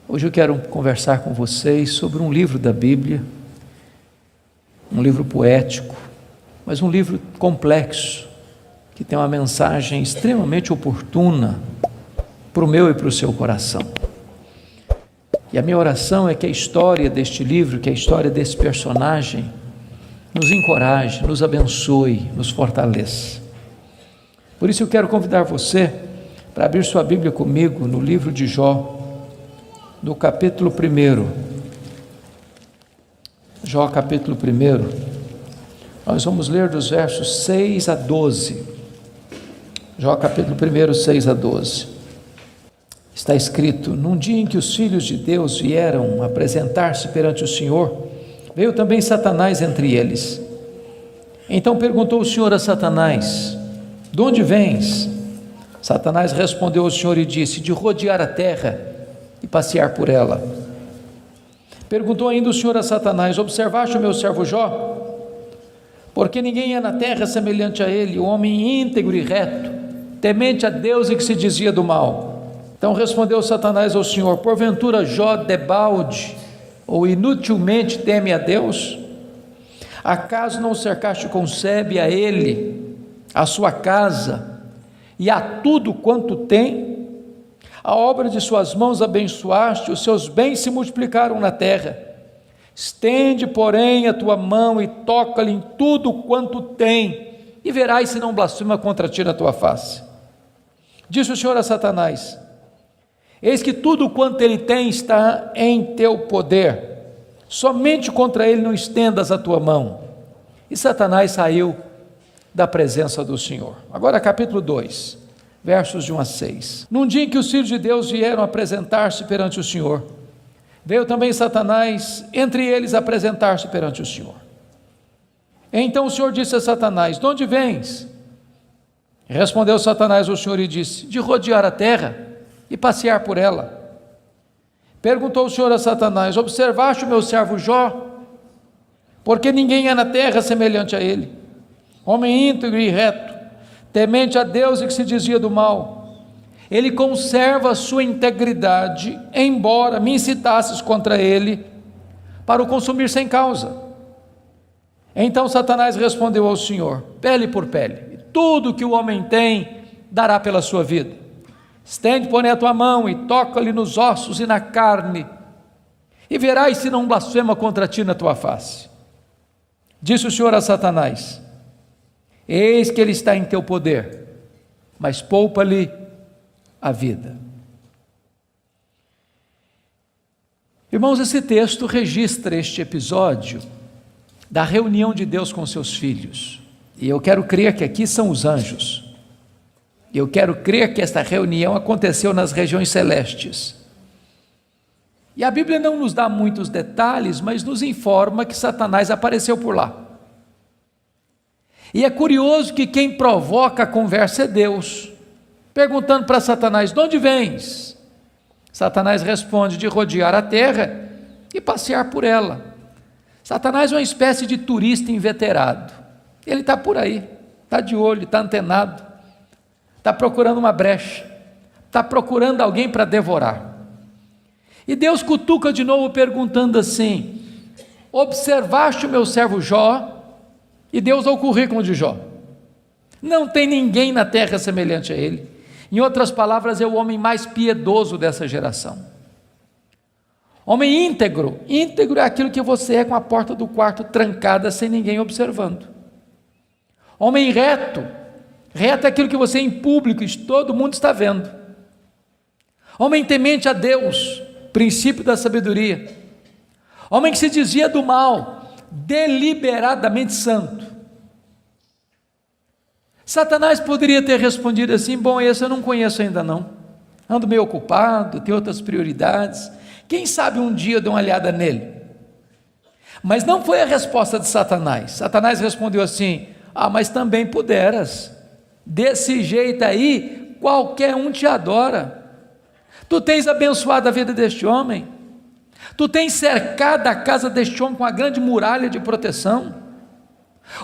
Hoje eu quero conversar com vocês sobre um livro da Bíblia, um livro poético, mas um livro complexo, que tem uma mensagem extremamente oportuna para o meu e para o seu coração. E a minha oração é que a história deste livro, que a história desse personagem, nos encoraje, nos abençoe, nos fortaleça. Por isso eu quero convidar você para abrir sua Bíblia comigo no livro de Jó, no capítulo 1. Jó, capítulo 1. Nós vamos ler dos versos 6 a 12. Jó, capítulo 1, 6 a 12. Está escrito: num dia em que os filhos de Deus vieram apresentar-se perante o Senhor, veio também Satanás entre eles. Então perguntou o Senhor a Satanás: de onde vens? Satanás respondeu ao Senhor e disse: de rodear a terra e passear por ela. Perguntou ainda o Senhor a Satanás: observaste o meu servo Jó? Porque ninguém é na terra semelhante a ele, o homem íntegro e reto, temente a Deus e que se desvia do mal. Então respondeu Satanás ao Senhor: porventura Jó debalde ou inutilmente teme a Deus? Acaso não cercaste com sebe a ele, a sua casa e a tudo quanto tem? A obra de suas mãos abençoaste, os seus bens se multiplicaram na terra. Estende, porém, a tua mão e toca-lhe em tudo quanto tem, e verás se não blasfema contra ti na tua face. Disse o Senhor a Satanás: eis que tudo quanto ele tem está em teu poder, somente contra ele não estendas a tua mão. E Satanás saiu da presença do Senhor. Agora capítulo 2, versos de 1 a 6. Num dia em que os filhos de Deus vieram apresentar-se perante o Senhor, veio também Satanás entre eles apresentar-se perante o Senhor. Então o Senhor disse a Satanás: de onde vens? Respondeu Satanás ao Senhor e disse: de rodear a terra e passear por ela. Perguntou o Senhor a Satanás: observaste o meu servo Jó? Porque ninguém é na terra semelhante a ele, homem íntegro e reto, temente a Deus e que se desvia do mal. Ele conserva a sua integridade, embora me incitasses contra ele para o consumir sem causa. Então Satanás respondeu ao Senhor: pele por pele, tudo que o homem tem dará pela sua vida. Estende, porém, a tua mão e toca-lhe nos ossos e na carne, e verás se não blasfema contra ti na tua face. Disse o Senhor a Satanás: eis que ele está em teu poder, mas poupa-lhe a vida. Irmãos, esse texto registra este episódio da reunião de Deus com seus filhos, e eu quero crer que aqui são os anjos. Eu quero crer que esta reunião aconteceu nas regiões celestes. E a Bíblia não nos dá muitos detalhes, mas nos informa que Satanás apareceu por lá. E é curioso que quem provoca a conversa é Deus, perguntando para Satanás: de onde vens? Satanás responde: de rodear a terra e passear por ela. Satanás é uma espécie de turista inveterado. Ele está por aí, está de olho, está antenado, está procurando uma brecha, está procurando alguém para devorar. E Deus cutuca de novo perguntando assim: observaste o meu servo Jó? E Deus dá o currículo de Jó. Não tem ninguém na terra semelhante a ele. Em outras palavras, é o homem mais piedoso dessa geração. Homem íntegro. Íntegro é aquilo que você é com a porta do quarto trancada sem ninguém observando. Homem reto. Reto é aquilo que você é em público e todo mundo está vendo. Homem temente a Deus, princípio da sabedoria. Homem que se desvia do mal, deliberadamente santo. Satanás poderia ter respondido assim: bom, esse eu não conheço ainda não, ando meio ocupado, tenho outras prioridades, quem sabe um dia eu dou uma olhada nele. Mas não foi a resposta de Satanás. Satanás respondeu assim: mas também puderas, desse jeito aí qualquer um te adora. Tu tens abençoado a vida deste homem, tu tens cercado a casa deste homem com uma grande muralha de proteção,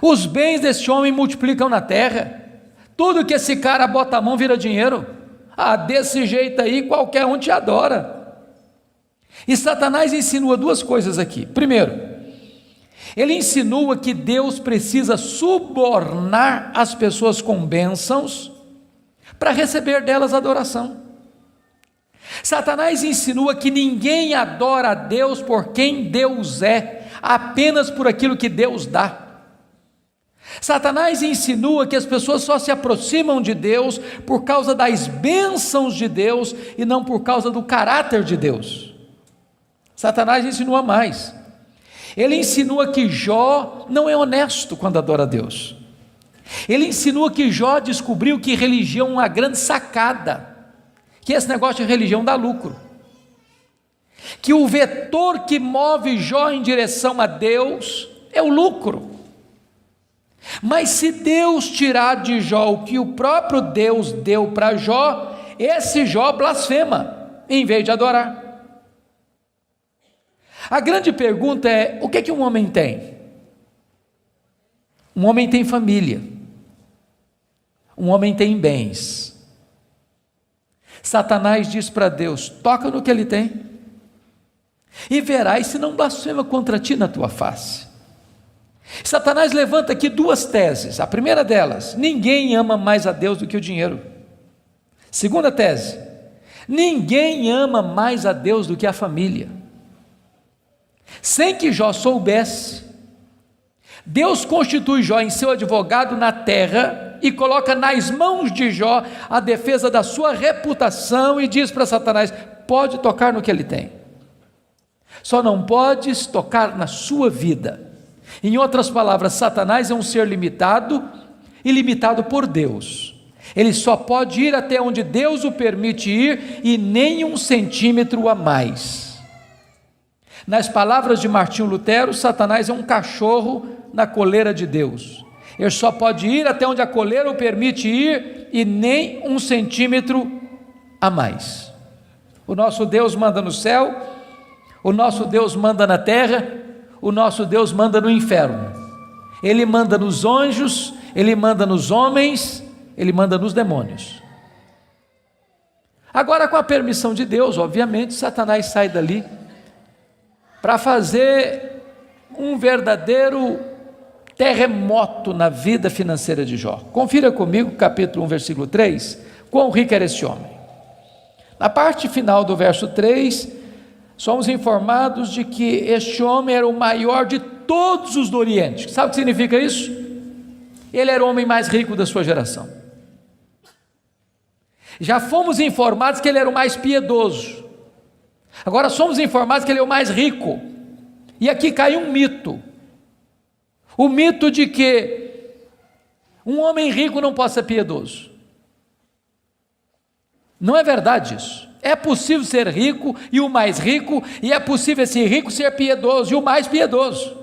os bens deste homem multiplicam na terra, tudo que esse cara bota a mão vira dinheiro. Desse jeito aí qualquer um te adora. E Satanás insinua duas coisas aqui. Primeiro, ele insinua que Deus precisa subornar as pessoas com bênçãos para receber delas adoração. Satanás insinua que ninguém adora a Deus por quem Deus é, apenas por aquilo que Deus dá. Satanás insinua que as pessoas só se aproximam de Deus por causa das bênçãos de Deus e não por causa do caráter de Deus. Satanás insinua mais. Ele insinua que Jó não é honesto quando adora a Deus. Ele insinua que Jó descobriu que religião é uma grande sacada, que esse negócio de religião dá lucro, que o vetor que move Jó em direção a Deus é o lucro. Mas se Deus tirar de Jó o que o próprio Deus deu para Jó, esse Jó blasfema, em vez de adorar. A grande pergunta é: o que é que um homem tem? Um homem tem família, um homem tem bens. Satanás diz para Deus: toca no que ele tem, e verás se não blasfema contra ti na tua face. Satanás levanta aqui duas teses. A primeira delas: ninguém ama mais a Deus do que o dinheiro. Segunda tese: ninguém ama mais a Deus do que a família. Sem que Jó soubesse, Deus constitui Jó em seu advogado na terra e coloca nas mãos de Jó a defesa da sua reputação e diz para Satanás: pode tocar no que ele tem, só não podes tocar na sua vida. Em outras palavras, Satanás é um ser limitado e limitado por Deus. Ele só pode ir até onde Deus o permite ir e nem 1 centímetro a mais. Nas palavras de Martinho Lutero, Satanás é um cachorro na coleira de Deus. Ele só pode ir até onde a coleira o permite ir e nem 1 centímetro a mais. O nosso Deus manda no céu, o nosso Deus manda na terra, o nosso Deus manda no inferno. Ele manda nos anjos, ele manda nos homens, ele manda nos demônios. Agora, com a permissão de Deus, obviamente, Satanás sai dali para fazer um verdadeiro terremoto na vida financeira de Jó. Confira comigo, capítulo 1, versículo 3, quão rico era esse homem. Na parte final do verso 3, somos informados de que este homem era o maior de todos os do Oriente. Sabe o que significa isso? Ele era o homem mais rico da sua geração. Já fomos informados que ele era o mais piedoso. Agora somos informados que ele é o mais rico. E aqui cai um mito. O mito de que um homem rico não pode ser piedoso. Não é verdade isso. É possível ser rico e o mais rico, e é possível esse rico ser piedoso e o mais piedoso.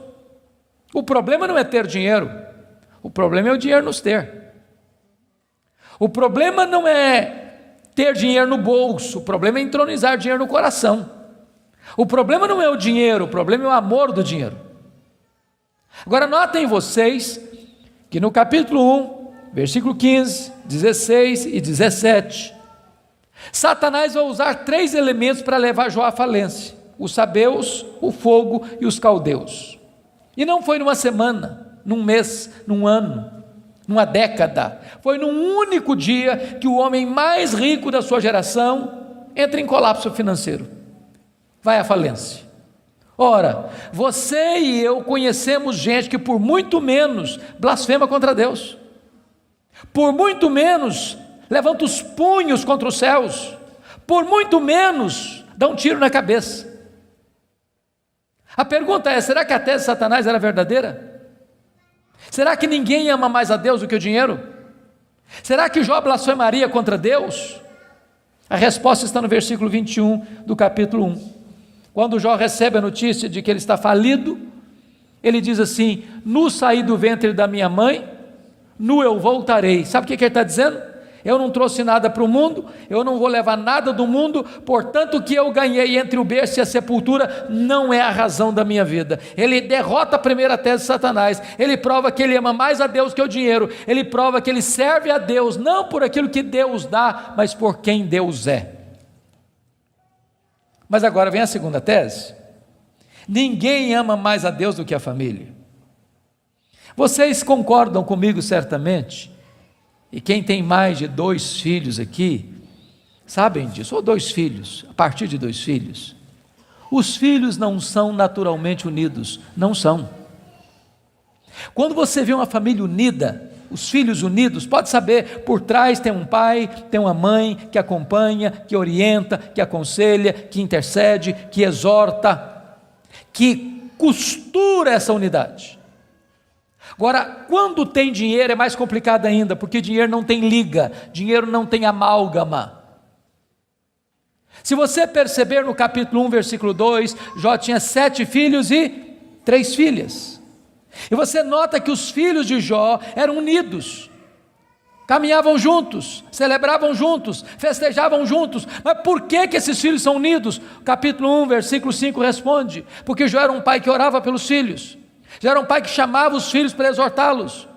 O problema não é ter dinheiro, o problema é o dinheiro nos ter. O problema não é ter dinheiro no bolso, o problema é entronizar dinheiro no coração. O problema não é o dinheiro, o problema é o amor do dinheiro. Agora notem vocês que no capítulo 1, versículo 15, 16 e 17, Satanás vai usar 3 elementos para levar Jó à falência: os sabeus, o fogo e os caldeus. E não foi numa semana, num mês, num ano, numa década. Foi num único dia que o homem mais rico da sua geração entra em colapso financeiro, vai à falência. Ora, você e eu conhecemos gente que por muito menos blasfema contra Deus, por muito menos levanta os punhos contra os céus, por muito menos dá um tiro na cabeça. A pergunta é: será que a tese de Satanás era verdadeira? Será que ninguém ama mais a Deus do que o dinheiro? Será que Jó blasfemaria contra Deus? A resposta está no versículo 21 do capítulo 1. Quando Jó recebe a notícia de que ele está falido, ele diz assim: nu saí do ventre da minha mãe, nu eu voltarei. Sabe o que ele está dizendo? Eu não trouxe nada para o mundo, eu não vou levar nada do mundo, portanto o que eu ganhei entre o berço e a sepultura não é a razão da minha vida. Ele derrota a primeira tese de Satanás, ele prova que ele ama mais a Deus que o dinheiro, ele prova que ele serve a Deus, não por aquilo que Deus dá, mas por quem Deus é. Mas agora vem a segunda tese. Ninguém ama mais a Deus do que a família. Vocês concordam comigo certamente, e quem tem mais de 2 filhos aqui, sabem disso, ou 2 filhos, a partir de 2 filhos, os filhos não são naturalmente unidos, não são. Quando você vê uma família unida, os filhos unidos, pode saber, por trás tem um pai, tem uma mãe que acompanha, que orienta, que aconselha, que intercede, que exorta, que costura essa unidade. Agora, quando tem dinheiro é mais complicado ainda, porque dinheiro não tem liga, dinheiro não tem amálgama. Se você perceber no capítulo 1, versículo 2, Jó tinha 7 filhos e 3 filhas. E você nota que os filhos de Jó eram unidos, caminhavam juntos, celebravam juntos, festejavam juntos. Mas por que esses filhos são unidos? Capítulo 1, versículo 5 responde: porque Jó era um pai que orava pelos filhos, já era um pai que chamava os filhos para exortá-los,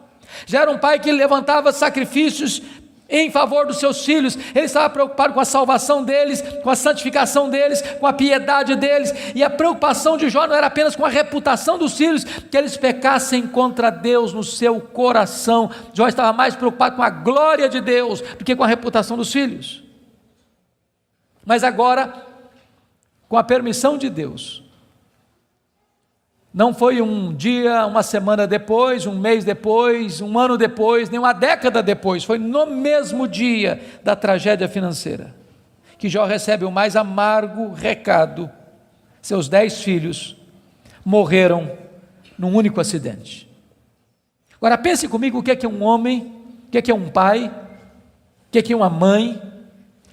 já era um pai que levantava sacrifícios em favor dos seus filhos. Ele estava preocupado com a salvação deles, com a santificação deles, com a piedade deles, e a preocupação de Jó não era apenas com a reputação dos filhos, que eles pecassem contra Deus no seu coração. Jó estava mais preocupado com a glória de Deus do que com a reputação dos filhos. Mas agora, com a permissão de Deus, não foi um dia, uma semana depois, um mês depois, um ano depois, nem uma década depois, foi no mesmo dia da tragédia financeira, que Jó recebe o mais amargo recado: seus 10 filhos morreram num único acidente. Agora pense comigo, o que é um homem, o que é um pai, o que é uma mãe,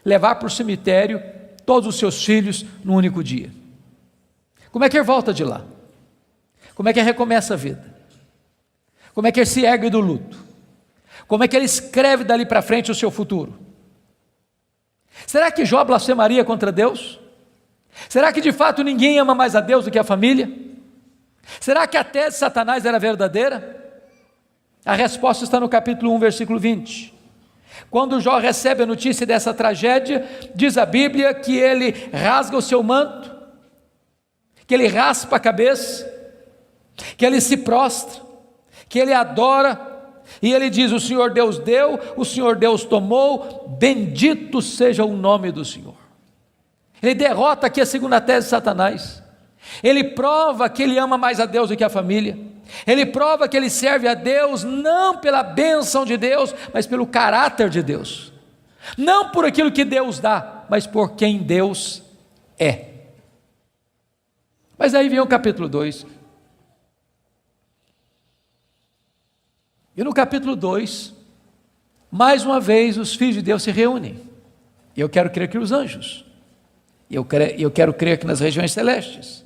levar para o cemitério todos os seus filhos num único dia. Como é que ele volta de lá? Como é que ele recomeça a vida? Como é que ele se ergue do luto? Como é que ele escreve dali para frente o seu futuro? Será que Jó blasfemaria contra Deus? Será que de fato ninguém ama mais a Deus do que a família? Será que a tese de Satanás era verdadeira? A resposta está no capítulo 1, versículo 20. Quando Jó recebe a notícia dessa tragédia, diz a Bíblia que ele rasga o seu manto, que ele raspa a cabeça, que ele se prostra, que ele adora, e ele diz: o Senhor Deus deu, o Senhor Deus tomou, bendito seja o nome do Senhor. Ele derrota aqui a segunda tese de Satanás. Ele prova que ele ama mais a Deus do que a família. Ele prova que ele serve a Deus não pela bênção de Deus, mas pelo caráter de Deus, não por aquilo que Deus dá, mas por quem Deus é. Mas aí vem o capítulo 2. E no capítulo 2, mais uma vez os filhos de Deus se reúnem. Eu quero crer que os anjos, eu quero crer que nas regiões celestes.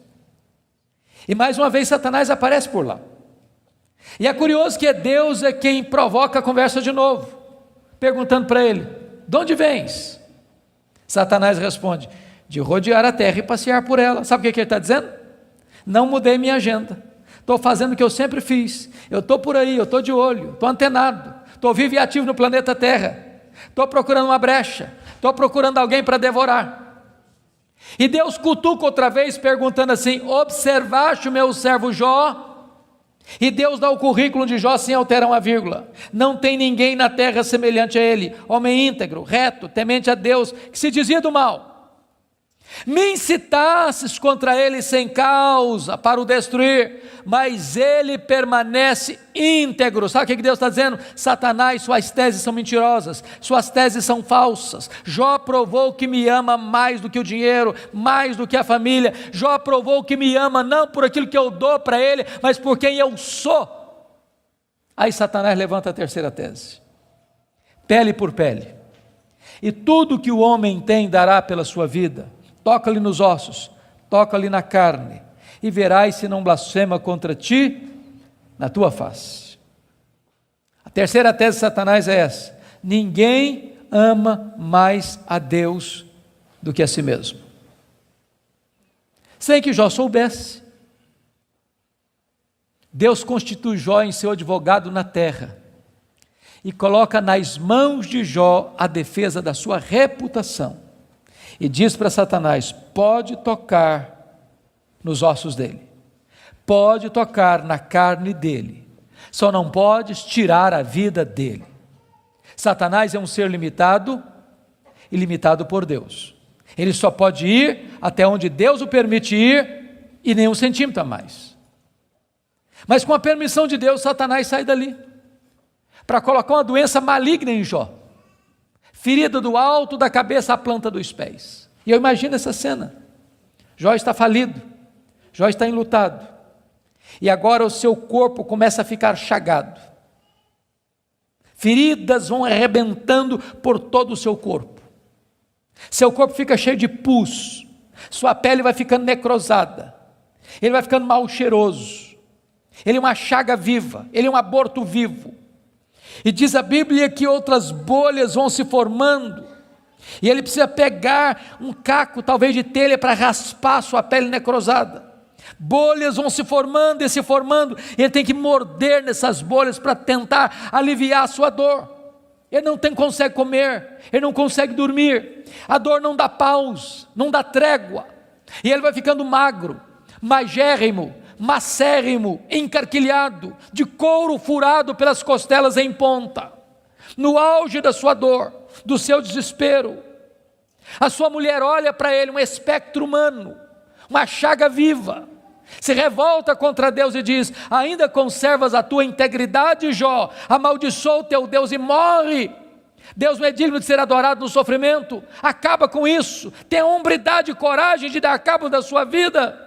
E mais uma vez Satanás aparece por lá. E é curioso que Deus é quem provoca a conversa de novo, perguntando para ele: de onde vens? Satanás responde: de rodear a terra e passear por ela. Sabe o que ele está dizendo? Não mudei minha agenda, estou fazendo o que eu sempre fiz, eu estou por aí, eu estou de olho, estou antenado, estou vivo e ativo no planeta Terra, estou procurando uma brecha, estou procurando alguém para devorar. E Deus cutuca outra vez, perguntando assim: observaste o meu servo Jó? E Deus dá o currículo de Jó sem alterar uma vírgula: não tem ninguém na terra semelhante a ele, homem íntegro, reto, temente a Deus, que se desvia do mal. Me incitasses contra ele sem causa para o destruir, mas ele permanece íntegro. Sabe o que Deus está dizendo? Satanás, suas teses são mentirosas, suas teses são falsas. Jó provou que me ama mais do que o dinheiro, mais do que a família. Jó provou que me ama não por aquilo que eu dou para ele, mas por quem eu sou. Aí Satanás levanta a terceira tese: pele por pele, e tudo que o homem tem dará pela sua vida. Toca-lhe nos ossos, toca-lhe na carne, e verás se não blasfema contra ti na tua face. A terceira tese de Satanás é essa: ninguém ama mais a Deus do que a si mesmo. Sem que Jó soubesse, Deus constitui Jó em seu advogado na terra, e coloca nas mãos de Jó a defesa da sua reputação, e diz para Satanás: pode tocar nos ossos dele, pode tocar na carne dele, só não podes tirar a vida dele. Satanás é um ser limitado e limitado por Deus. Ele só pode ir até onde Deus o permite ir e nem um centímetro a mais. Mas com a permissão de Deus, Satanás sai dali para colocar uma doença maligna em Jó, ferida do alto da cabeça à planta dos pés. E eu imagino essa cena. Jó está falido, Jó está enlutado, e agora o seu corpo começa a ficar chagado. Feridas vão arrebentando por todo o seu corpo. Seu corpo fica cheio de pus, sua pele vai ficando necrosada, ele vai ficando mal cheiroso, ele é uma chaga viva, ele é um aborto vivo. E diz a Bíblia que outras bolhas vão se formando, e ele precisa pegar um caco, talvez de telha, para raspar sua pele necrosada. Bolhas vão se formando e se formando, e ele tem que morder nessas bolhas para tentar aliviar a sua dor. Ele não consegue comer, ele não consegue dormir, a dor não dá pausa, não dá trégua, e ele vai ficando magro, magérrimo, macérrimo, encarquilhado, de couro furado pelas costelas em ponta, no auge da sua dor, do seu desespero. A sua mulher olha para ele, um espectro humano, uma chaga viva, se revolta contra Deus e diz: ainda conservas a tua integridade, Jó? Amaldiçoa o teu Deus e morre. Deus não é digno de ser adorado no sofrimento, acaba com isso, tenha hombridade e coragem de dar cabo da sua vida.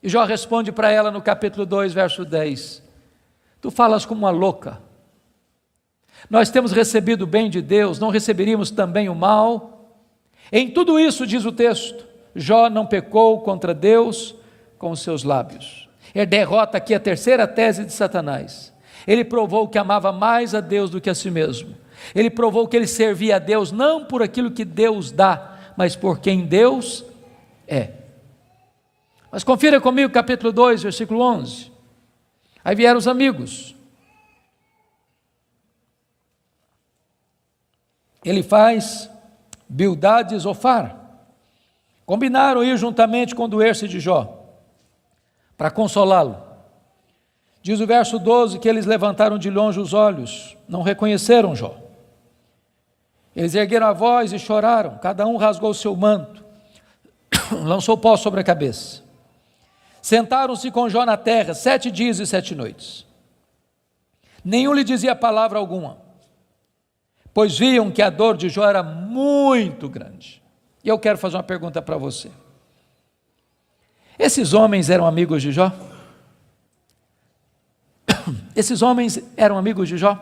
E Jó responde para ela no capítulo 2, verso 10: tu falas como uma louca, nós temos recebido o bem de Deus, não receberíamos também o mal? Em tudo isso, diz o texto, Jó não pecou contra Deus com os seus lábios. Ele derrota aqui a terceira tese de Satanás. Ele provou que amava mais a Deus do que a si mesmo. Ele provou que ele servia a Deus não por aquilo que Deus dá, mas por quem Deus é. Mas confira comigo capítulo 2, versículo 11. Aí vieram os amigos. Ele faz Bildade e Zofar. Combinaram ir juntamente condoer-se de Jó, para consolá-lo. Diz o verso 12 que eles levantaram de longe os olhos, não reconheceram Jó. Eles ergueram a voz e choraram, cada um rasgou o seu manto, lançou pó sobre a cabeça. Sentaram-se com Jó na terra 7 dias e 7 noites. Nenhum lhe dizia palavra alguma, pois viam que a dor de Jó era muito grande. E eu quero fazer uma pergunta para você. Esses homens eram amigos de Jó? Esses homens eram amigos de Jó?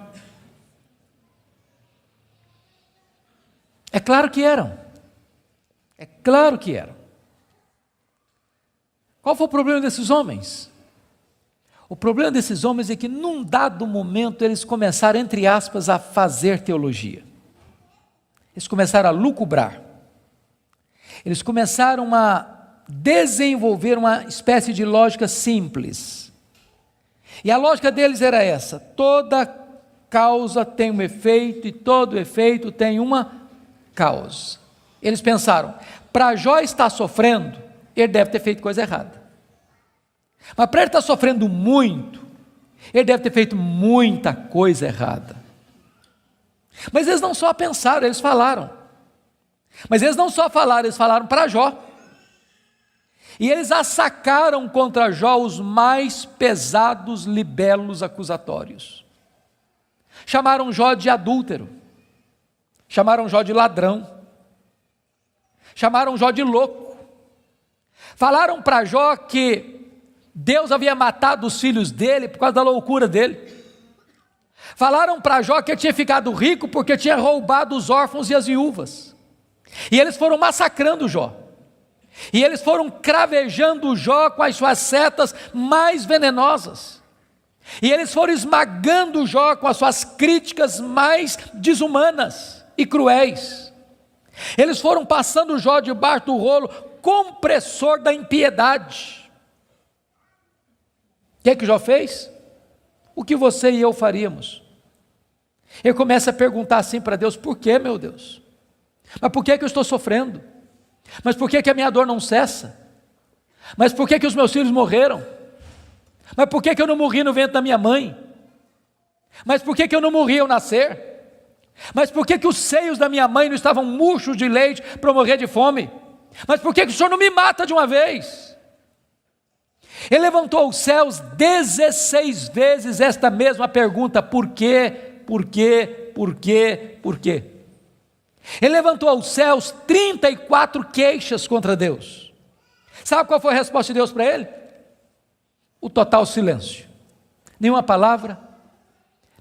É claro que eram. É claro que eram. Qual foi o problema desses homens? O problema desses homens é que num dado momento eles começaram, entre aspas, a fazer teologia. Eles começaram a lucubrar. Eles começaram a desenvolver uma espécie de lógica simples. E a lógica deles era essa: toda causa tem um efeito e todo efeito tem uma causa. Eles pensaram, para Jó estar sofrendo, ele deve ter feito coisa errada. Mas para ele estar sofrendo muito, ele deve ter feito muita coisa errada. Mas eles não só pensaram, eles falaram. Mas eles não só falaram, eles falaram para Jó. E eles assacaram contra Jó os mais pesados libelos acusatórios. Chamaram Jó de adúltero, chamaram Jó de ladrão, chamaram Jó de louco. Falaram para Jó que Deus havia matado os filhos dele por causa da loucura dele. Falaram para Jó que ele tinha ficado rico porque tinha roubado os órfãos e as viúvas. E eles foram massacrando Jó. E eles foram cravejando Jó com as suas setas mais venenosas. E eles foram esmagando Jó com as suas críticas mais desumanas e cruéis. Eles foram passando Jó debaixo do rolo compressor da impiedade. O que é que Jó fez? O que você e eu faríamos? Ele começa a perguntar assim para Deus: por que, meu Deus? Mas por que que eu estou sofrendo? Mas por que que a minha dor não cessa? Mas por que que os meus filhos morreram? Mas por que que eu não morri no ventre da minha mãe? Mas por que que eu não morri ao nascer? Mas por que que os seios da minha mãe não estavam murchos de leite para eu morrer de fome? Mas por que que o Senhor não me mata de uma vez? Ele levantou os céus 16 vezes esta mesma pergunta: por quê, por quê, por quê, por quê? Ele levantou aos céus 34 queixas contra Deus. Sabe qual foi a resposta de Deus para ele? O total silêncio. Nenhuma palavra,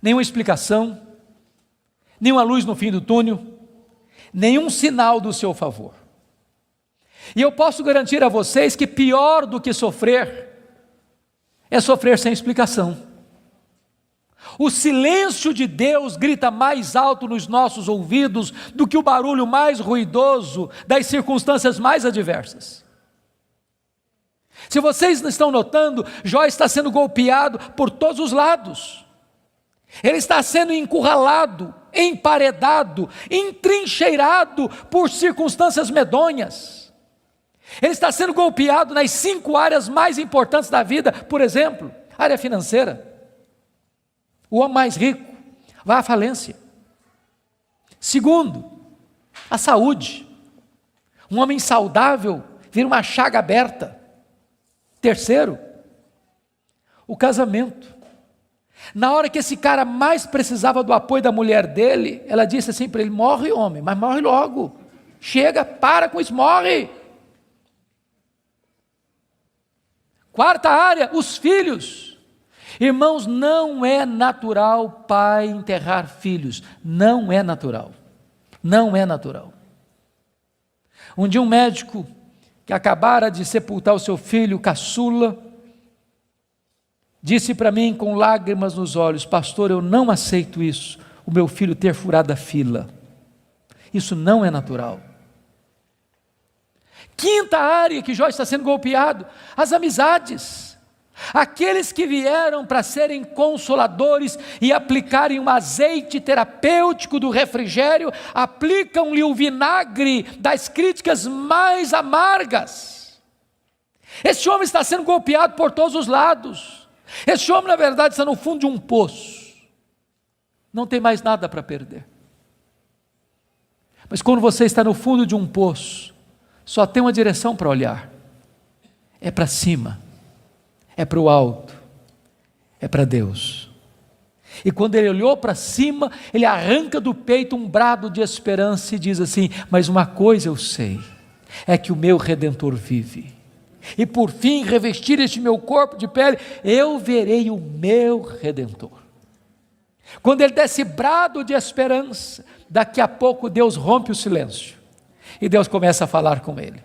nenhuma explicação, nenhuma luz no fim do túnel, nenhum sinal do seu favor. E eu posso garantir a vocês que pior do que sofrer é sofrer sem explicação. O silêncio de Deus grita mais alto nos nossos ouvidos do que o barulho mais ruidoso das circunstâncias mais adversas. Se vocês não estão notando, Jó está sendo golpeado por todos os lados. Ele está sendo encurralado, emparedado, entrincheirado por circunstâncias medonhas. Ele está sendo golpeado nas 5 áreas mais importantes da vida. Por exemplo, área financeira. O homem mais rico vai à falência. Segundo, a saúde. Um homem saudável vira uma chaga aberta. Terceiro, o casamento. Na hora que esse cara mais precisava do apoio da mulher dele, ela disse assim para ele: morre, homem, mas morre logo. Chega, para com isso, morre. Quarta área, os filhos. Irmãos, não é natural pai enterrar filhos. Não é natural. Não é natural. Um dia um médico que acabara de sepultar o seu filho caçula, disse para mim com lágrimas nos olhos: pastor, eu não aceito isso, o meu filho ter furado a fila. Isso não é natural. Quinta área que Jó está sendo golpeado: as amizades. Aqueles que vieram para serem consoladores e aplicarem um azeite terapêutico do refrigério, aplicam-lhe o vinagre das críticas mais amargas. Esse homem está sendo golpeado por todos os lados. Esse homem, na verdade, está no fundo de um poço. Não tem mais nada para perder. Mas quando você está no fundo de um poço, só tem uma direção para olhar: é para cima. É para o alto, é para Deus. E quando ele olhou para cima, ele arranca do peito um brado de esperança e diz assim: mas uma coisa eu sei, é que o meu Redentor vive, e por fim revestir este meu corpo de pele, eu verei o meu Redentor. Quando ele dá esse brado de esperança, daqui a pouco Deus rompe o silêncio, e Deus começa a falar com ele.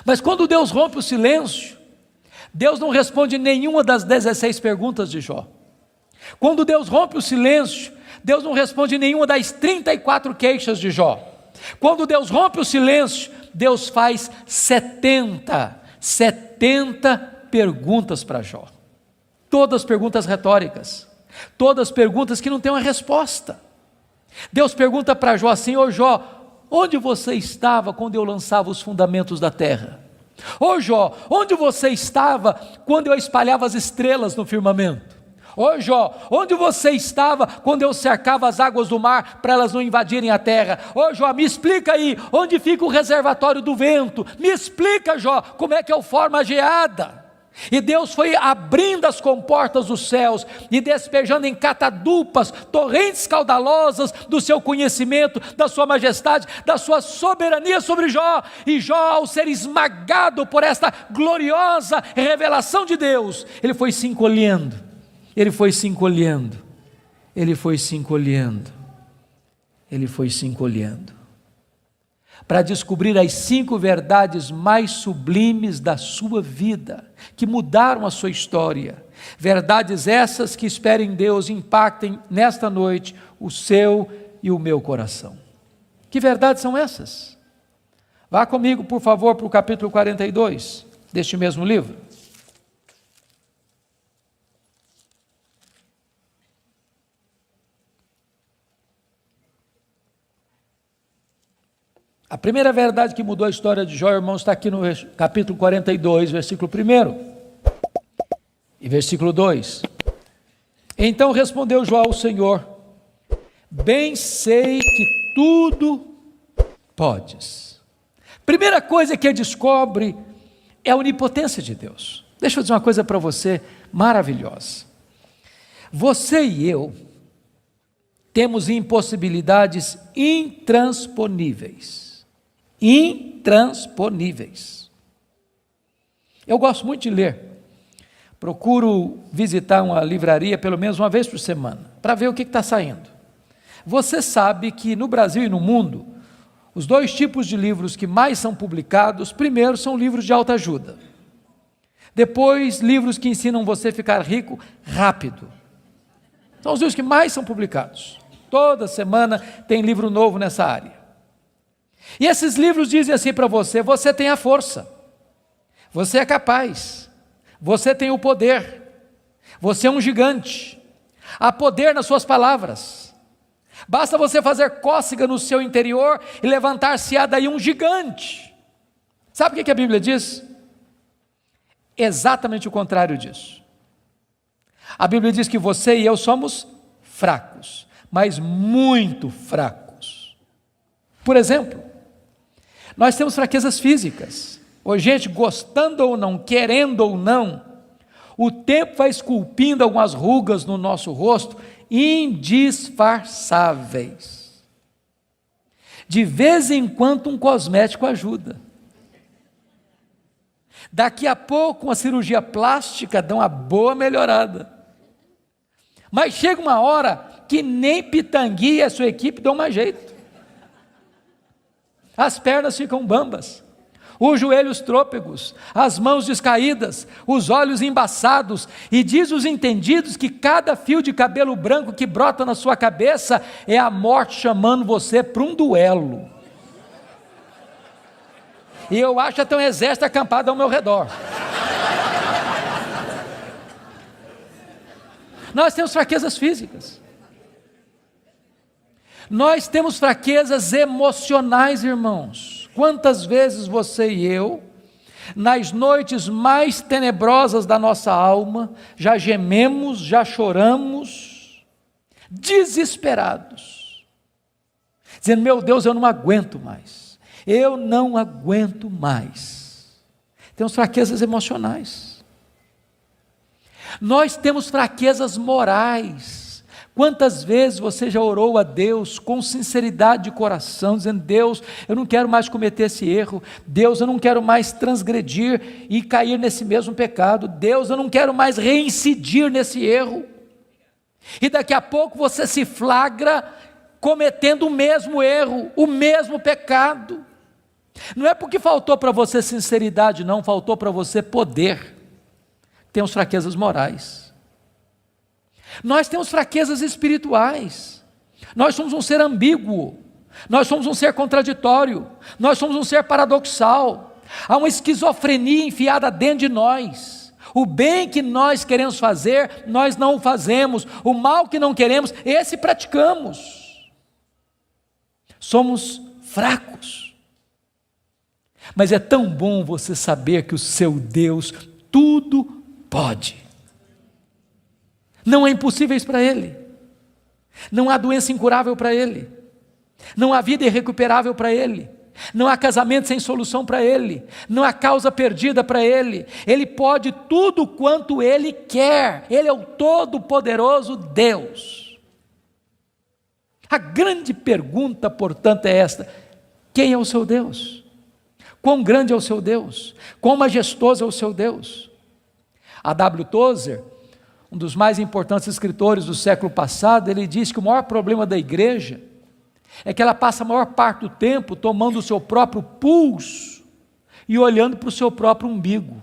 Mas quando Deus rompe o silêncio, Deus não responde nenhuma das 16 perguntas de Jó. Quando Deus rompe o silêncio, Deus não responde nenhuma das 34 queixas de Jó. Quando Deus rompe o silêncio, Deus faz 70 perguntas para Jó. Todas perguntas retóricas, todas perguntas que não têm uma resposta. Deus pergunta para Jó assim: ô Jó, onde você estava quando eu lançava os fundamentos da terra? Ô Jó, onde você estava quando eu espalhava as estrelas no firmamento? Ô Jó, onde você estava quando eu cercava as águas do mar para elas não invadirem a terra? Ô Jó, me explica aí, onde fica o reservatório do vento? Me explica, Jó, como é que eu formo a geada? E Deus foi abrindo as comportas dos céus e despejando em catadupas torrentes caudalosas do seu conhecimento, da sua majestade, da sua soberania sobre Jó. E Jó, ao ser esmagado por esta gloriosa revelação de Deus, ele foi se encolhendo, ele foi se encolhendo, ele foi se encolhendo, ele foi se encolhendo, para descobrir as 5 verdades mais sublimes da sua vida, que mudaram a sua história. Verdades essas que, espero em Deus, impactem nesta noite o seu e o meu coração. Que verdades são essas? Vá comigo, por favor, para o capítulo 42 deste mesmo livro. A primeira verdade que mudou a história de Jó, irmãos, está aqui no capítulo 42, versículo 1 e versículo 2. Então respondeu Jó ao Senhor: bem sei que tudo podes. Primeira coisa que ele descobre é a onipotência de Deus. Deixa eu dizer uma coisa para você maravilhosa. Você e eu temos impossibilidades intransponíveis. Intransponíveis. Eu gosto muito de ler. Procuro visitar uma livraria pelo menos uma vez por semana, para ver o que está saindo. Você sabe que no Brasil e no mundo, os dois tipos de livros que mais são publicados, primeiro são livros de autoajuda. Depois, livros que ensinam você a ficar rico rápido. São os livros que mais são publicados. Toda semana tem livro novo nessa área. E esses livros dizem assim para você: você tem a força, você é capaz, você tem o poder, você é um gigante, há poder nas suas palavras, basta você fazer cócega no seu interior e levantar-se-á daí um gigante. Sabe o que a Bíblia diz? Exatamente o contrário disso. A Bíblia diz que você e eu somos fracos, mas muito fracos. Por exemplo, nós temos fraquezas físicas. Hoje, gente, gostando ou não, querendo ou não, o tempo vai esculpindo algumas rugas no nosso rosto, indisfarçáveis. De vez em quando um cosmético ajuda. Daqui a pouco uma cirurgia plástica dá uma boa melhorada. Mas chega uma hora que nem Pitangui e a sua equipe dão mais jeito. As pernas ficam bambas, os joelhos trôpegos, as mãos descaídas, os olhos embaçados, e diz os entendidos que cada fio de cabelo branco que brota na sua cabeça é a morte chamando você para um duelo. E eu acho até um exército acampado ao meu redor. Nós temos fraquezas físicas. Nós temos fraquezas emocionais, irmãos. Quantas vezes você e eu, nas noites mais tenebrosas da nossa alma, já gememos, já choramos, desesperados, dizendo: meu Deus, eu não aguento mais, eu não aguento mais. Temos fraquezas emocionais. Nós temos fraquezas morais. Quantas vezes você já orou a Deus com sinceridade de coração, dizendo: Deus, eu não quero mais cometer esse erro, Deus, eu não quero mais transgredir e cair nesse mesmo pecado, Deus, eu não quero mais reincidir nesse erro, e daqui a pouco você se flagra cometendo o mesmo erro, o mesmo pecado. Não é porque faltou para você sinceridade, não, faltou para você poder. Temos fraquezas morais. Nós temos fraquezas espirituais. Nós somos um ser ambíguo, nós somos um ser contraditório, nós somos um ser paradoxal. Há uma esquizofrenia enfiada dentro de nós. O bem que nós queremos fazer, nós não o fazemos. O mal que não queremos, esse praticamos. Somos fracos. Mas é tão bom você saber que o seu Deus tudo pode. Não há impossíveis para Ele, não há doença incurável para Ele, não há vida irrecuperável para Ele, não há casamento sem solução para Ele, não há causa perdida para Ele. Ele pode tudo quanto Ele quer. Ele é o todo-poderoso Deus. A grande pergunta, portanto, é esta: quem é o seu Deus? Quão grande é o seu Deus? Quão majestoso é o seu Deus? A W. Tozer, um dos mais importantes escritores do século passado, ele diz que o maior problema da igreja é que ela passa a maior parte do tempo tomando o seu próprio pulso e olhando para o seu próprio umbigo,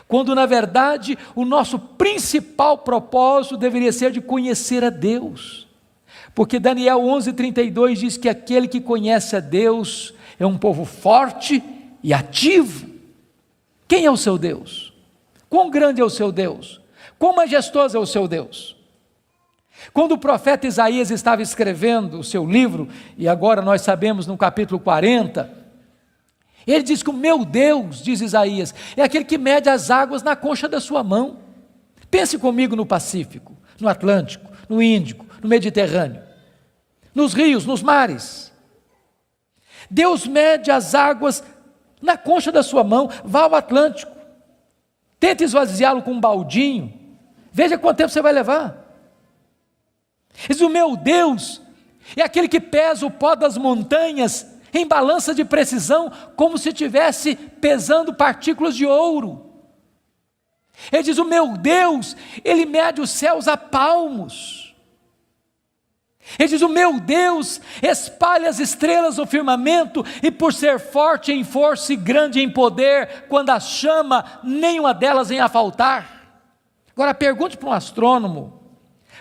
quando na verdade o nosso principal propósito deveria ser de conhecer a Deus, porque Daniel 11:32 diz que aquele que conhece a Deus é um povo forte e ativo. Quem é o seu Deus? Quão grande é o seu Deus? Quão majestoso é o seu Deus? Quando o profeta Isaías estava escrevendo o seu livro, e agora nós sabemos no capítulo 40, ele diz que o meu Deus, diz Isaías, é aquele que mede as águas na concha da sua mão. Pense comigo no Pacífico, no Atlântico, no Índico, no Mediterrâneo, nos rios, nos mares. Deus mede as águas na concha da sua mão. Vá ao Atlântico, tente esvaziá-lo com um baldinho, veja quanto tempo você vai levar. Diz, o meu Deus é aquele que pesa o pó das montanhas em balança de precisão, como se estivesse pesando partículas de ouro. Ele diz, o meu Deus, ele mede os céus a palmos. Ele diz, o meu Deus espalha as estrelas no firmamento, e por ser forte em força e grande em poder, quando as chama, nenhuma delas vem a faltar. Agora pergunte para um astrônomo,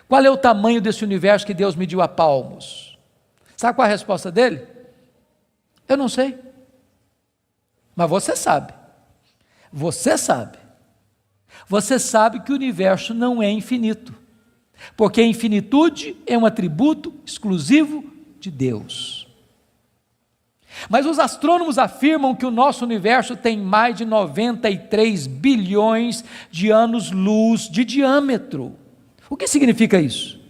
qual é o tamanho desse universo que Deus mediu a palmos? Sabe qual é a resposta dele? Eu não sei. Mas você sabe. Você sabe. Você sabe que o universo não é infinito, porque a infinitude é um atributo exclusivo de Deus. Mas os astrônomos afirmam que o nosso universo tem mais de 93 bilhões de anos-luz de diâmetro. O que significa isso?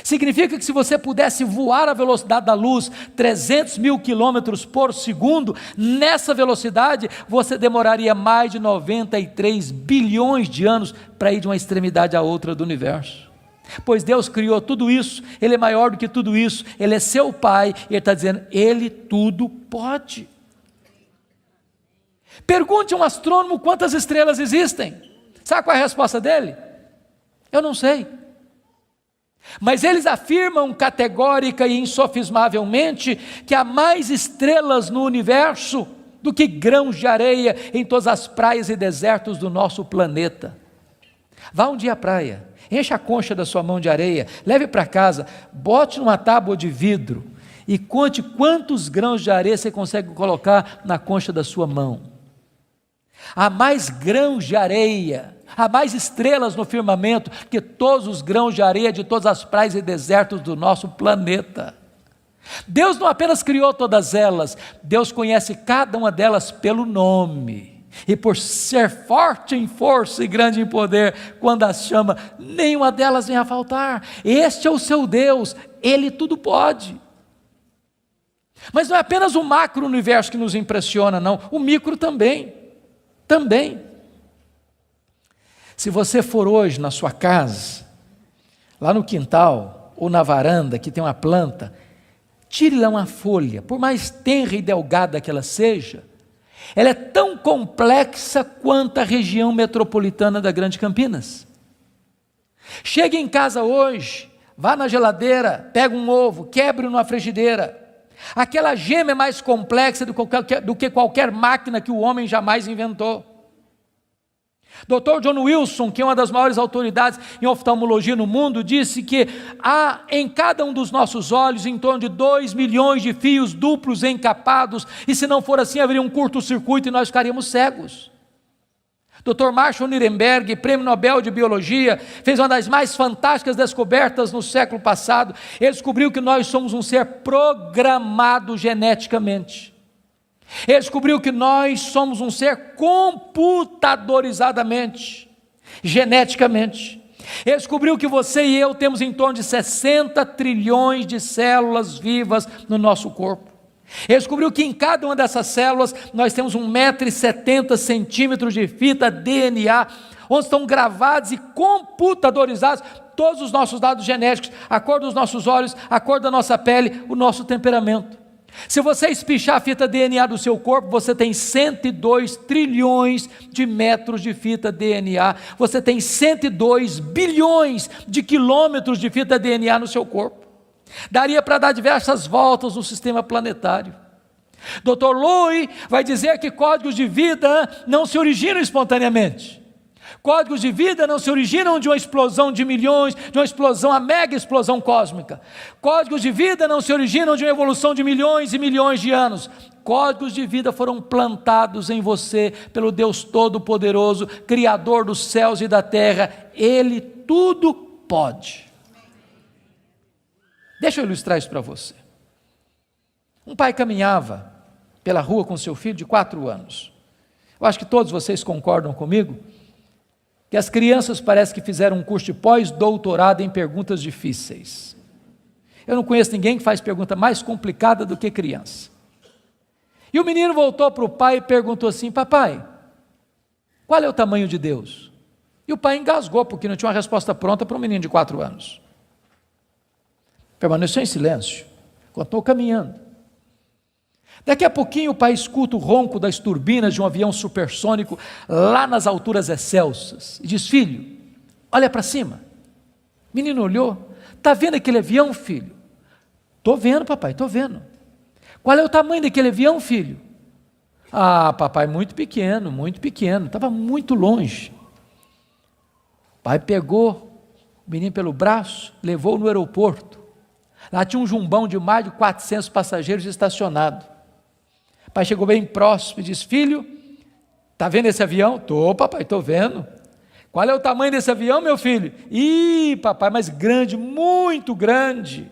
Significa que se você pudesse voar à velocidade da luz, 300 mil quilômetros por segundo, nessa velocidade você demoraria mais de 93 bilhões de anos para ir de uma extremidade à outra do universo. Pois Deus criou tudo isso, Ele é maior do que tudo isso, Ele é seu Pai, e Ele está dizendo, Ele tudo pode. Pergunte a um astrônomo quantas estrelas existem. Sabe qual é a resposta dele? Eu não sei. Mas eles afirmam categórica e insofismavelmente que há mais estrelas no universo do que grãos de areia em todas as praias e desertos do nosso planeta. Vá um dia à praia, encha a concha da sua mão de areia, leve para casa, bote numa tábua de vidro e conte quantos grãos de areia você consegue colocar na concha da sua mão. Há mais grãos de areia, há mais estrelas no firmamento que todos os grãos de areia de todas as praias e desertos do nosso planeta. Deus não apenas criou todas elas, Deus conhece cada uma delas pelo nome. E por ser forte em força e grande em poder, quando as chama, nenhuma delas vem a faltar. Este é o seu Deus, Ele tudo pode. Mas não é apenas o macro-universo que nos impressiona, não, o micro também. Se você for hoje na sua casa, lá no quintal ou na varanda que tem uma planta, tire lá uma folha, por mais tenra e delgada que ela seja, ela é tão complexa quanto a região metropolitana da Grande Campinas. Chegue em casa hoje, vá na geladeira, pega um ovo, quebre numa frigideira. Aquela gema é mais complexa do que qualquer máquina que o homem jamais inventou. Dr. John Wilson, que é uma das maiores autoridades em oftalmologia no mundo, disse que há em cada um dos nossos olhos em torno de 2 milhões de fios duplos encapados, e se não for assim haveria um curto-circuito e nós ficaríamos cegos. Dr. Marshall Nirenberg, prêmio Nobel de Biologia, fez uma das mais fantásticas descobertas no século passado. Ele descobriu que nós somos um ser programado geneticamente. Ele descobriu que nós somos um ser computadorizadamente, geneticamente. Ele descobriu que você e eu temos em torno de 60 trilhões de células vivas no nosso corpo. Ele descobriu que em cada uma dessas células nós temos 1,70 m de fita DNA, onde estão gravados e computadorizados todos os nossos dados genéticos, a cor dos nossos olhos, a cor da nossa pele, o nosso temperamento. Se você espichar a fita DNA do seu corpo, você tem 102 trilhões de metros de fita DNA, você tem 102 bilhões de quilômetros de fita DNA no seu corpo. Daria para dar diversas voltas no sistema planetário. Dr. Lowy vai dizer que códigos de vida não se originam espontaneamente. Códigos de vida não se originam de uma explosão de milhões, de uma explosão, a mega explosão cósmica. Códigos de vida não se originam de uma evolução de milhões e milhões de anos. Códigos de vida foram plantados em você pelo Deus Todo-Poderoso, Criador dos céus e da terra. Ele tudo pode. Deixa eu ilustrar isso para você. Um pai caminhava pela rua com seu filho de 4 anos. Eu acho que todos vocês concordam comigo que as crianças parece que fizeram um curso de pós-doutorado em perguntas difíceis. Eu não conheço ninguém que faz pergunta mais complicada do que criança. E o menino voltou para o pai e perguntou assim: papai, qual é o tamanho de Deus? E o pai engasgou, porque não tinha uma resposta pronta para um menino de 4 anos. Permaneceu em silêncio, continuou caminhando. Daqui a pouquinho o pai escuta o ronco das turbinas de um avião supersônico lá nas alturas excelsas e diz: filho, olha para cima. O menino olhou: está vendo aquele avião, filho? Estou vendo, papai, estou vendo. Qual é o tamanho daquele avião, filho? Ah, papai, muito pequeno, estava muito longe. O pai pegou o menino pelo braço, levou no aeroporto. Lá tinha um jumbão de mais de 400 passageiros estacionado. O pai chegou bem próximo e disse: filho, está vendo esse avião? Estou, papai, estou vendo. Qual é o tamanho desse avião, meu filho? Ih, papai, mas grande, muito grande.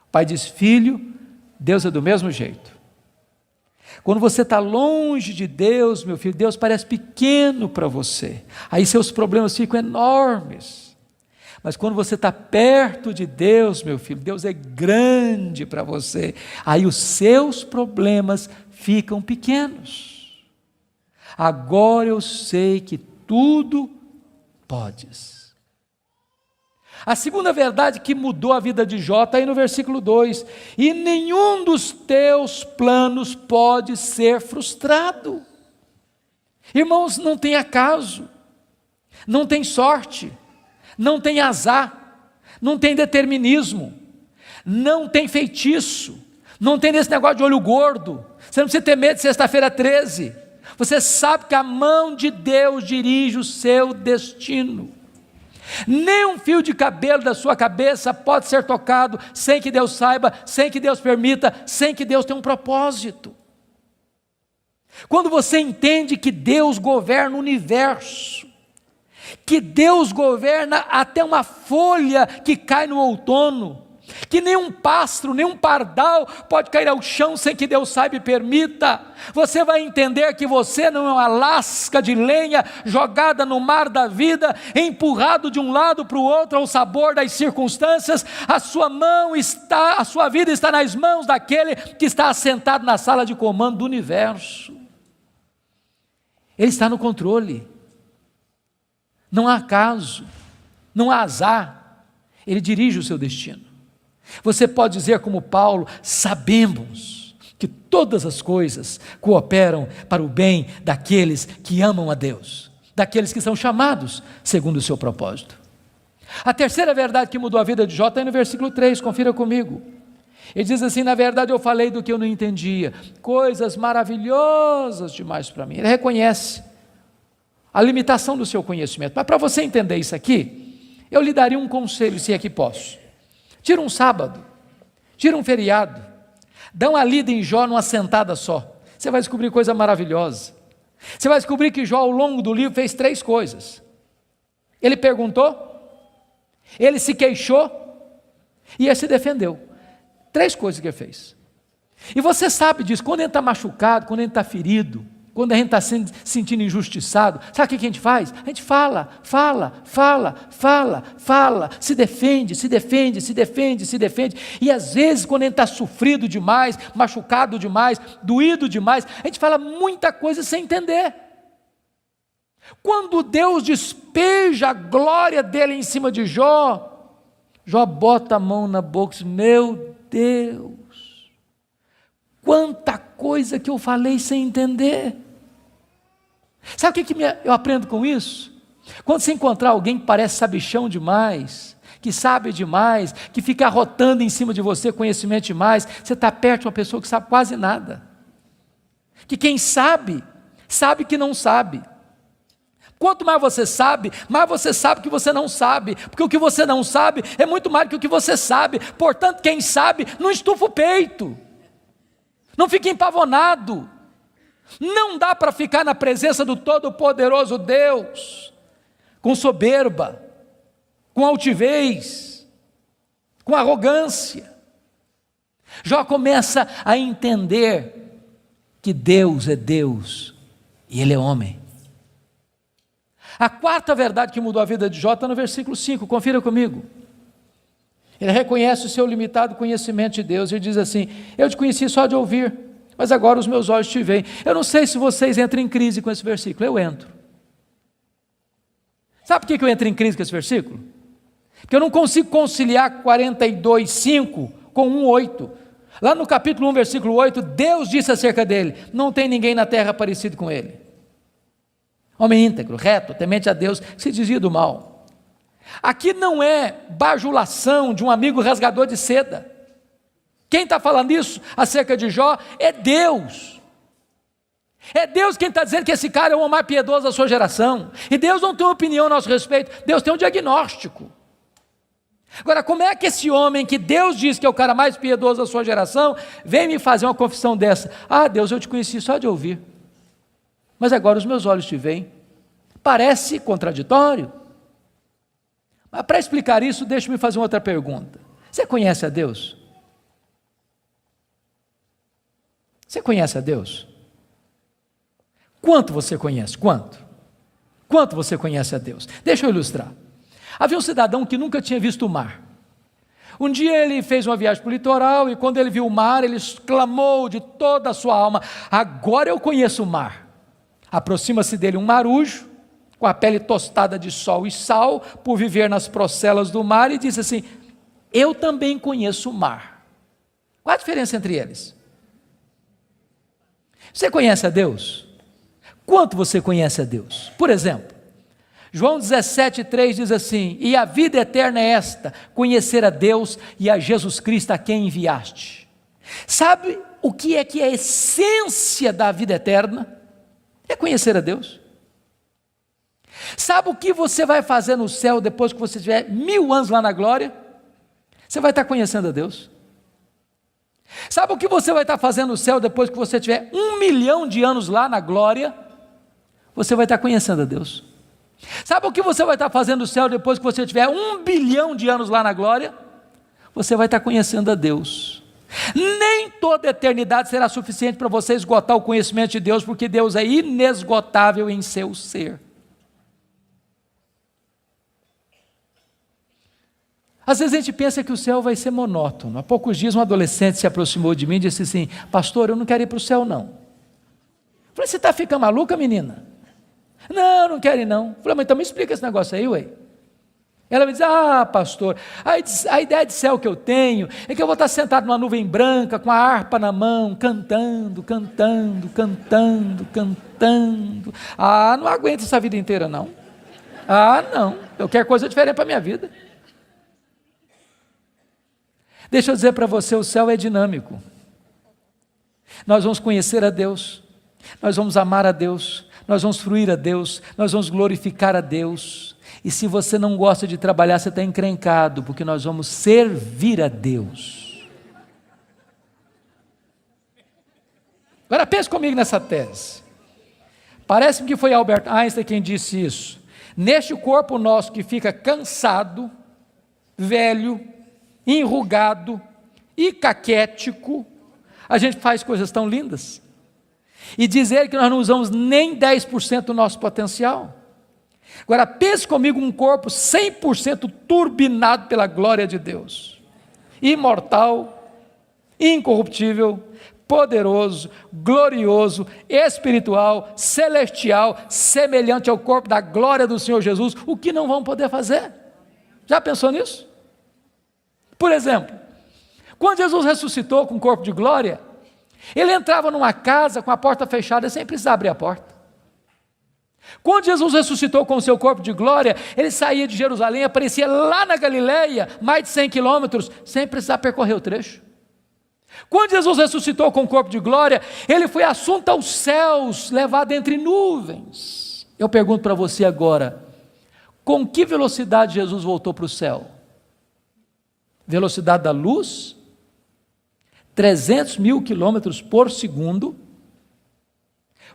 O pai disse: filho, Deus é do mesmo jeito. Quando você está longe de Deus, meu filho, Deus parece pequeno para você. Aí seus problemas ficam enormes. Mas quando você está perto de Deus, meu filho, Deus é grande para você. Aí os seus problemas ficam pequenos. Agora eu sei que tudo podes. A segunda verdade que mudou a vida de Jó está aí no versículo 2. E nenhum dos teus planos pode ser frustrado. Irmãos, não tem acaso, não tem sorte, não tem azar, não tem determinismo, não tem feitiço, não tem esse negócio de olho gordo. Você não precisa ter medo de sexta-feira 13. Você sabe que a mão de Deus dirige o seu destino. Nem um fio de cabelo da sua cabeça pode ser tocado sem que Deus saiba, sem que Deus permita, sem que Deus tenha um propósito. Quando você entende que Deus governa o universo, que Deus governa até uma folha que cai no outono, que nenhum pássaro, nenhum pardal pode cair ao chão sem que Deus saiba e permita, você vai entender que você não é uma lasca de lenha jogada no mar da vida, empurrado de um lado para o outro ao sabor das circunstâncias. A sua vida está nas mãos daquele que está assentado na sala de comando do universo. Ele está no controle. Não há acaso, não há azar, ele dirige o seu destino. Você pode dizer como Paulo: sabemos que todas as coisas cooperam para o bem daqueles que amam a Deus, daqueles que são chamados segundo o seu propósito. A terceira verdade que mudou a vida de Jó está aí no versículo 3, confira comigo. Ele diz assim: na verdade eu falei do que eu não entendia, coisas maravilhosas demais para mim. Ele reconhece a limitação do seu conhecimento, mas para você entender isso aqui, eu lhe daria um conselho, se é que posso. Tira um sábado, tira um feriado, dá uma lida em Jó numa sentada só, você vai descobrir coisa maravilhosa. Você vai descobrir que Jó, ao longo do livro, fez 3 coisas. Ele perguntou, ele se queixou e ele se defendeu. 3 coisas que ele fez. E você sabe disso, quando ele está machucado, quando ele está ferido, quando a gente está se sentindo injustiçado, sabe o que a gente faz? A gente fala, se defende, e às vezes quando a gente está sofrido demais, machucado demais, doído demais, a gente fala muita coisa sem entender. Quando Deus despeja a glória dele em cima de Jó, Jó bota a mão na boca e diz: meu Deus, quanta coisa que eu falei sem entender. Sabe o que eu aprendo com isso? Quando você encontrar alguém que parece sabichão demais, que sabe demais, que fica arrotando em cima de você conhecimento demais, você está perto de uma pessoa que sabe quase nada. Que quem sabe, sabe que não sabe. Quanto mais você sabe que você não sabe, porque o que você não sabe é muito mais do que o que você sabe. Portanto, quem sabe, não estufa o peito, não fica empavonado. Não dá para ficar na presença do Todo-Poderoso Deus com soberba, com altivez. com arrogância. Jó começa a entender que Deus é Deus e ele é homem. A quarta verdade que mudou a vida de Jó está no versículo 5, confira comigo. Ele reconhece o seu limitado conhecimento de Deus e diz assim: eu te conheci só de ouvir, mas agora os meus olhos te veem. Eu não sei se vocês entram em crise com esse versículo, eu entro. Sabe por que eu entro em crise com esse versículo? Porque eu não consigo conciliar 42:5 com 1:8. Lá no capítulo 1, versículo 8, Deus disse acerca dele: não tem ninguém na terra parecido com ele. Homem íntegro, reto, temente a Deus, que se desvia do mal. Aqui não é bajulação de um amigo rasgador de seda. Quem está falando isso acerca de Jó é Deus. É Deus quem está dizendo que esse cara é o homem mais piedoso da sua geração. E Deus não tem uma opinião a nosso respeito, Deus tem um diagnóstico. Agora, como é que esse homem que Deus diz que é o cara mais piedoso da sua geração, vem me fazer uma confissão dessa? Ah, Deus, eu te conheci só de ouvir, mas agora os meus olhos te veem. Parece contraditório. Mas para explicar isso, deixe-me fazer uma outra pergunta. Você conhece a Deus? Você conhece a Deus? Quanto você conhece? Quanto? Quanto você conhece a Deus? Deixa eu ilustrar. Havia um cidadão que nunca tinha visto o mar. Um dia ele fez uma viagem para o litoral e quando ele viu o mar, ele exclamou de toda a sua alma: agora eu conheço o mar. Aproxima-se dele um marujo, com a pele tostada de sol e sal, por viver nas procelas do mar, e disse assim: eu também conheço o mar. Qual a diferença entre eles? Você conhece a Deus? Quanto você conhece a Deus? Por exemplo, João 17,3 diz assim: e a vida eterna é esta, conhecer a Deus e a Jesus Cristo a quem enviaste. Sabe o que é a essência da vida eterna? É conhecer a Deus. Sabe o que você vai fazer no céu depois que você tiver 1000 anos lá na glória? Você vai estar conhecendo a Deus. Sabe o que você vai estar fazendo no céu depois que você tiver 1 milhão de anos lá na glória? Você vai estar conhecendo a Deus. Sabe o que você vai estar fazendo no céu depois que você tiver 1 bilhão de anos lá na glória? Você vai estar conhecendo a Deus. Nem toda eternidade será suficiente para você esgotar o conhecimento de Deus, porque Deus é inesgotável em seu ser. Às vezes a gente pensa que o céu vai ser monótono. Há poucos dias um adolescente se aproximou de mim e disse assim: pastor, eu não quero ir para o céu não. Eu falei: você está ficando maluca, menina? Não, não quero ir não. Eu falei: mas então me explica esse negócio aí, ué. Ela me diz: ah, pastor, a ideia de céu que eu tenho é que eu vou estar sentado numa nuvem branca, com a harpa na mão, cantando. Ah, não aguento essa vida inteira não. Ah, não, eu quero coisa diferente para a minha vida. Deixa eu dizer para você, o céu é dinâmico. Nós vamos conhecer a Deus, nós vamos amar a Deus, nós vamos fruir a Deus, nós vamos glorificar a Deus. E se você não gosta de trabalhar, você está encrencado, porque nós vamos servir a Deus. Agora pense comigo nessa tese. Parece-me que foi Albert Einstein quem disse isso. Neste corpo nosso que fica cansado, velho, enrugado e caquético, a gente faz coisas tão lindas. E dizer que nós não usamos nem 10% do nosso potencial. Agora pense comigo um corpo 100% turbinado pela glória de Deus, imortal, incorruptível, poderoso, glorioso, espiritual, celestial, semelhante ao corpo da glória do Senhor Jesus. O que não vão poder fazer? Já pensou nisso? Por exemplo, quando Jesus ressuscitou com o corpo de glória, ele entrava numa casa com a porta fechada sem precisar abrir a porta. Quando Jesus ressuscitou com o seu corpo de glória, ele saía de Jerusalém, aparecia lá na Galileia, mais de 100 quilômetros, sem precisar percorrer o trecho. Quando Jesus ressuscitou com o corpo de glória, ele foi assunto aos céus, levado entre nuvens. Eu pergunto para você agora, com que velocidade Jesus voltou para o céu? Velocidade da luz? 300 mil quilômetros por segundo.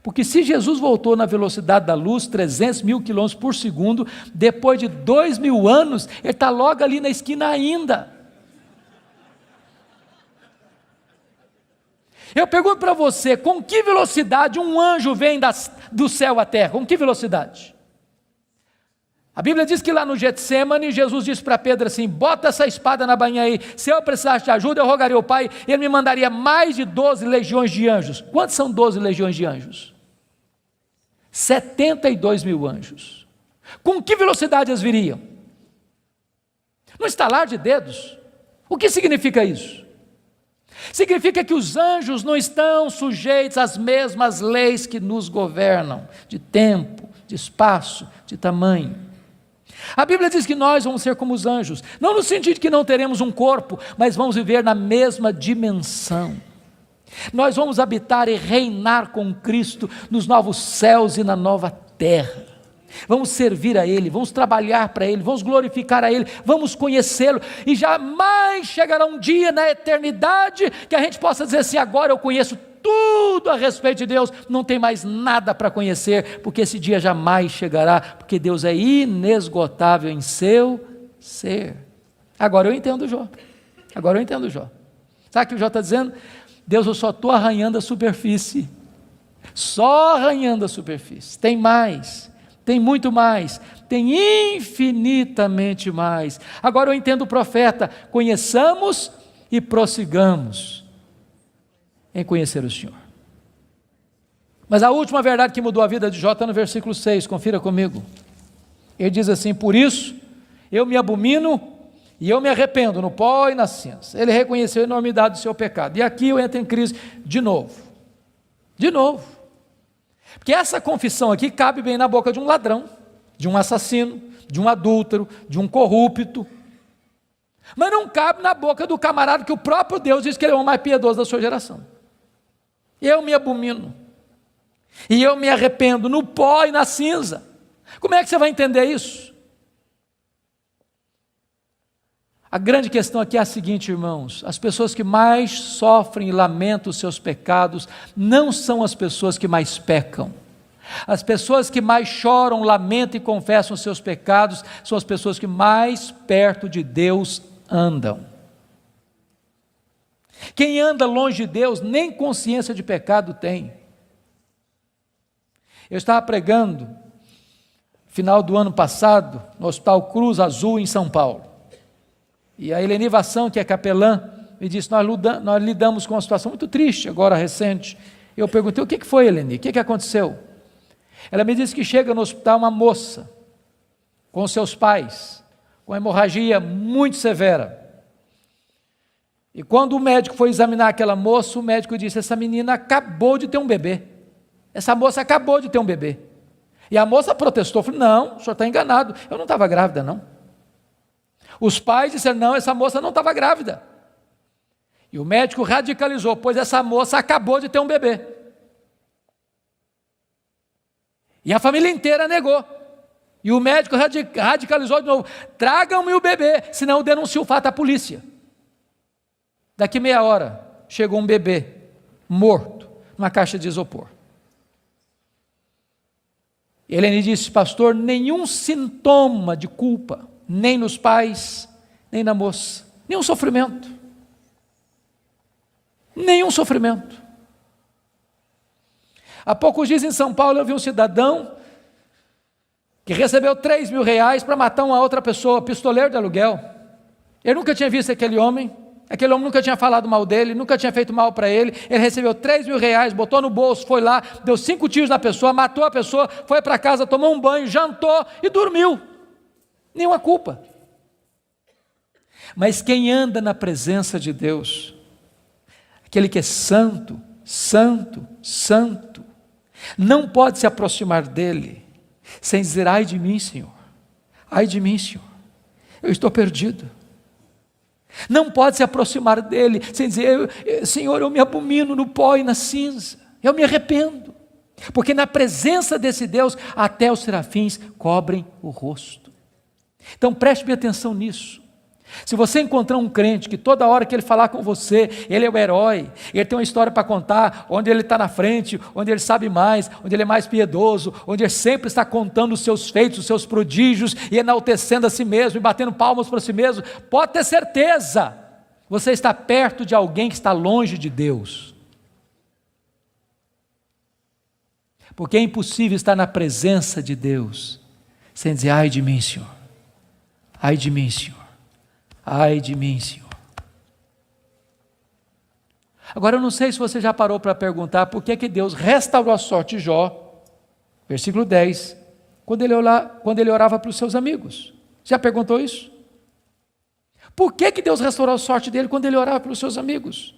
Porque se Jesus voltou na velocidade da luz, 300 mil quilômetros por segundo, depois de 2000 anos, ele está logo ali na esquina ainda. Eu pergunto para você, com que velocidade um anjo vem do céu à terra? Com que velocidade? A Bíblia diz que lá no Getsemane, Jesus disse para Pedro assim: bota essa espada na bainha aí, se eu precisasse de ajuda eu rogaria ao Pai, ele me mandaria mais de 12 legiões de anjos. Quantos são 12 legiões de anjos? 72 mil anjos. Com que velocidade eles viriam? No estalar de dedos. O que significa isso? Significa que os anjos não estão sujeitos às mesmas leis que nos governam, de tempo, de espaço, de tamanho. A Bíblia diz que nós vamos ser como os anjos, não no sentido de que não teremos um corpo, mas vamos viver na mesma dimensão. Nós vamos habitar e reinar com Cristo nos novos céus e na nova terra. Vamos servir a Ele, vamos trabalhar para Ele, vamos glorificar a Ele, vamos conhecê-lo, e jamais chegará um dia na eternidade que a gente possa dizer assim: agora eu conheço tudo a respeito de Deus, não tem mais nada para conhecer, porque esse dia jamais chegará, porque Deus é inesgotável em seu ser. Agora eu entendo Jó, sabe o que Jó está dizendo? Deus, eu só estou arranhando a superfície, só arranhando a superfície, tem mais, tem muito mais, tem infinitamente mais. Agora eu entendo o profeta: conheçamos e prossigamos em conhecer o Senhor. Mas a última verdade que mudou a vida de Jó está no versículo 6, confira comigo. Ele diz assim: por isso eu me abomino e eu me arrependo no pó e na cinza. Ele reconheceu a enormidade do seu pecado. E aqui eu entro em crise de novo, porque essa confissão aqui cabe bem na boca de um ladrão, de um assassino, de um adúltero, de um corrupto, mas não cabe na boca do camarada que o próprio Deus diz que ele é o mais piedoso da sua geração. Eu me abomino e eu me arrependo no pó e na cinza. Como é que você vai entender isso? A grande questão aqui é a seguinte, irmãos: as pessoas que mais sofrem e lamentam os seus pecados não são as pessoas que mais pecam. As pessoas que mais choram, lamentam e confessam os seus pecados são as pessoas que mais perto de Deus andam. Quem anda longe de Deus nem consciência de pecado tem. Eu estava pregando final do ano passado no Hospital Cruz Azul em São Paulo, e a Eleni Vassão, que é capelã, me disse: nós lidamos com uma situação muito triste agora, recente. Eu perguntei: o que foi, Eleni? O que aconteceu? Ela me disse que chega no hospital uma moça com seus pais, com hemorragia muito severa, e quando o médico foi examinar aquela moça, o médico disse: essa menina acabou de ter um bebê, essa moça acabou de ter um bebê. E a moça protestou, falou: não, o senhor está enganado, eu não estava grávida não. Os pais disseram: não, essa moça não estava grávida. E o médico radicalizou: pois essa moça acabou de ter um bebê. E a família inteira negou. E o médico radicalizou de novo: tragam-me o bebê, senão eu denuncio o fato à polícia. Daqui meia hora, chegou um bebê morto numa caixa de isopor. Helene disse: pastor, nenhum sintoma de culpa, nem nos pais, nem na moça, nenhum sofrimento. Há poucos dias em São Paulo eu vi um cidadão que recebeu 3 mil reais para matar uma outra pessoa, pistoleiro de aluguel. Ele nunca tinha visto aquele homem nunca tinha falado mal dele, nunca tinha feito mal para ele. Ele recebeu 3 mil reais, botou no bolso, foi lá, deu 5 tiros na pessoa, matou a pessoa, foi para casa, tomou um banho, jantou e dormiu. Nenhuma culpa. Mas quem anda na presença de Deus, aquele que é santo, santo, santo, não pode se aproximar dele sem dizer: ai de mim, Senhor, eu estou perdido. Não pode se aproximar dele sem dizer: Senhor, eu me abomino no pó e na cinza, eu me arrependo, porque na presença desse Deus até os serafins cobrem o rosto. Então preste bem atenção nisso. Se você encontrar um crente que toda hora que ele falar com você, ele é o herói, ele tem uma história para contar, onde ele está na frente, onde ele sabe mais, onde ele é mais piedoso, onde ele sempre está contando os seus feitos, os seus prodígios, e enaltecendo a si mesmo, e batendo palmas para si mesmo, pode ter certeza, você está perto de alguém que está longe de Deus. Porque é impossível estar na presença de Deus sem dizer: ai de mim, Senhor, ai de mim, Senhor, ai de mim, Senhor. Agora eu não sei se você já parou para perguntar por que Deus restaurou a sorte de Jó, versículo 10, quando ele orava para os seus amigos. Já perguntou isso? Por que Deus restaurou a sorte dele quando ele orava pelos seus amigos?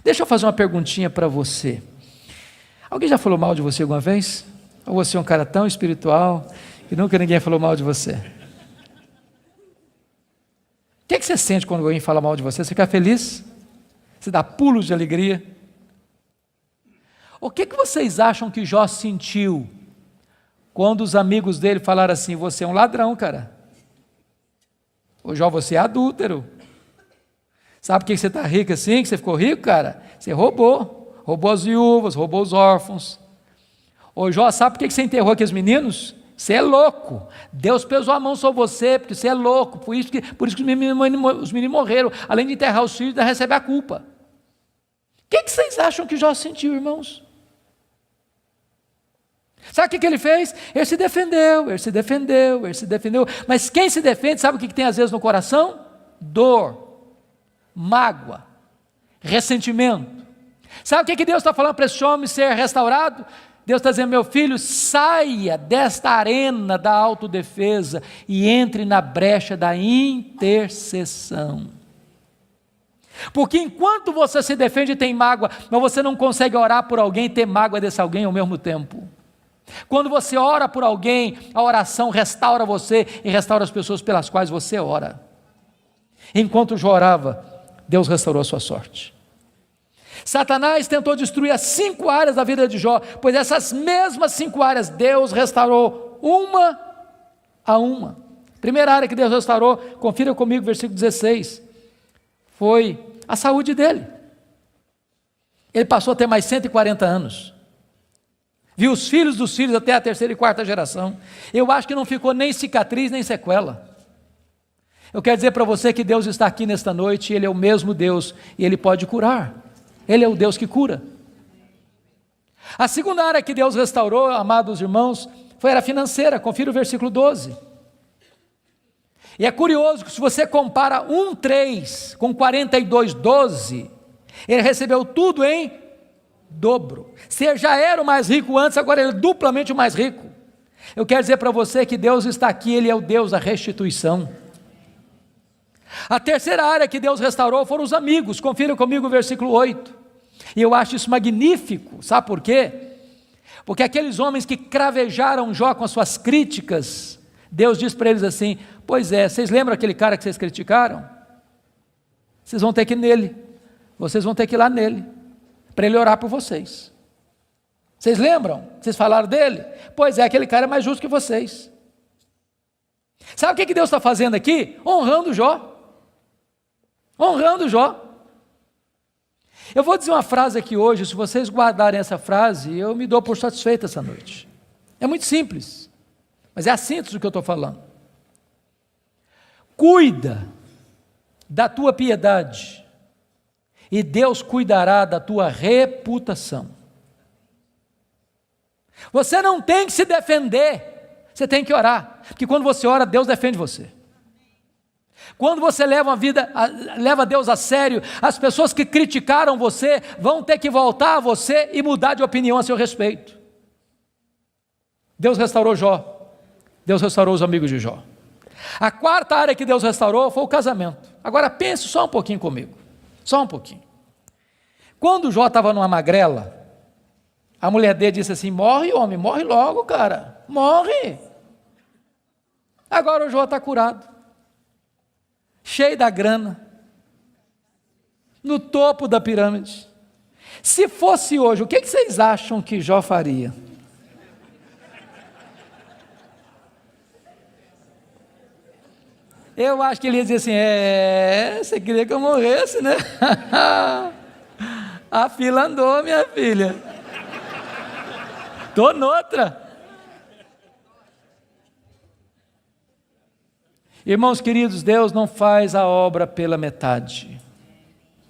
Deixa eu fazer uma perguntinha para você. Alguém já falou mal de você alguma vez? Ou você é um cara tão espiritual que nunca ninguém falou mal de você? O que você sente quando alguém fala mal de você? Você fica feliz? Você dá pulos de alegria? O que vocês acham que Jó sentiu quando os amigos dele falaram assim: você é um ladrão, cara? Ô Jó, você é adúltero. Sabe por que você está rico assim, que você ficou rico, cara? Você roubou as viúvas, roubou os órfãos. Ô Jó, sabe por que você enterrou aqueles meninos? Você é louco. Deus pesou a mão sobre você, porque você é louco. Por isso que os meninos morreram. Além de enterrar os filhos, ainda recebe a culpa. O que vocês acham que Jó sentiu, irmãos? Sabe o que ele fez? Ele se defendeu. Mas quem se defende, sabe o que tem às vezes no coração? Dor, mágoa, ressentimento. Sabe o que Deus está falando para esse homem ser restaurado? Deus está dizendo: meu filho, saia desta arena da autodefesa e entre na brecha da intercessão. Porque enquanto você se defende e tem mágoa, mas você não consegue orar por alguém e ter mágoa desse alguém ao mesmo tempo. Quando você ora por alguém, a oração restaura você e restaura as pessoas pelas quais você ora. Enquanto Jó orava, Deus restaurou a sua sorte. Satanás tentou destruir as 5 áreas da vida de Jó, pois essas mesmas 5 áreas Deus restaurou uma a uma. Primeira área que Deus restaurou, confira comigo, versículo 16, foi a saúde dele. Ele passou a ter mais 140 anos. Viu os filhos dos filhos até a 3ª e 4ª geração. Eu acho que não ficou nem cicatriz, nem sequela. Eu quero dizer para você que Deus está aqui nesta noite, Ele é o mesmo Deus, e Ele pode curar. Ele é o Deus que cura. A segunda área que Deus restaurou, amados irmãos, foi a financeira. Confira o versículo 12. E é curioso que se você compara 1,3 com 42,12, ele recebeu tudo em dobro. Se já era o mais rico antes, agora ele é duplamente o mais rico. Eu quero dizer para você que Deus está aqui, Ele é o Deus da restituição. A terceira área que Deus restaurou foram os amigos. Confira comigo o versículo 8. E eu acho isso magnífico. Sabe por quê? Porque aqueles homens que cravejaram Jó com as suas críticas, Deus diz para eles assim: pois é, vocês lembram aquele cara que vocês criticaram? Vocês vão ter que ir nele. Vocês vão ter que ir lá nele, para ele orar por vocês. Vocês lembram? Vocês falaram dele? Pois é, aquele cara é mais justo que vocês. Sabe o que Deus está fazendo aqui? Honrando Jó. Honrando Jó. Eu vou dizer uma frase aqui hoje, se vocês guardarem essa frase, eu me dou por satisfeito essa noite. É muito simples, mas é a síntese do que eu estou falando. Cuida da tua piedade, e Deus cuidará da tua reputação. Você não tem que se defender, você tem que orar, porque quando você ora, Deus defende você. Quando você leva Deus a sério, as pessoas que criticaram você vão ter que voltar a você e mudar de opinião a seu respeito. Deus restaurou Jó, Deus restaurou os amigos de Jó. A quarta área que Deus restaurou foi o casamento. Agora pense só um pouquinho comigo, só um pouquinho. Quando Jó estava numa magrela, a mulher dele disse assim: morre homem, morre logo cara, morre. Agora o Jó está curado, cheio da grana, no topo da pirâmide. Se fosse hoje, o que vocês acham que Jó faria? Eu acho que ele ia dizer assim: você queria que eu morresse, né? A fila andou, minha filha. Estou noutra. Irmãos queridos, Deus não faz a obra pela metade.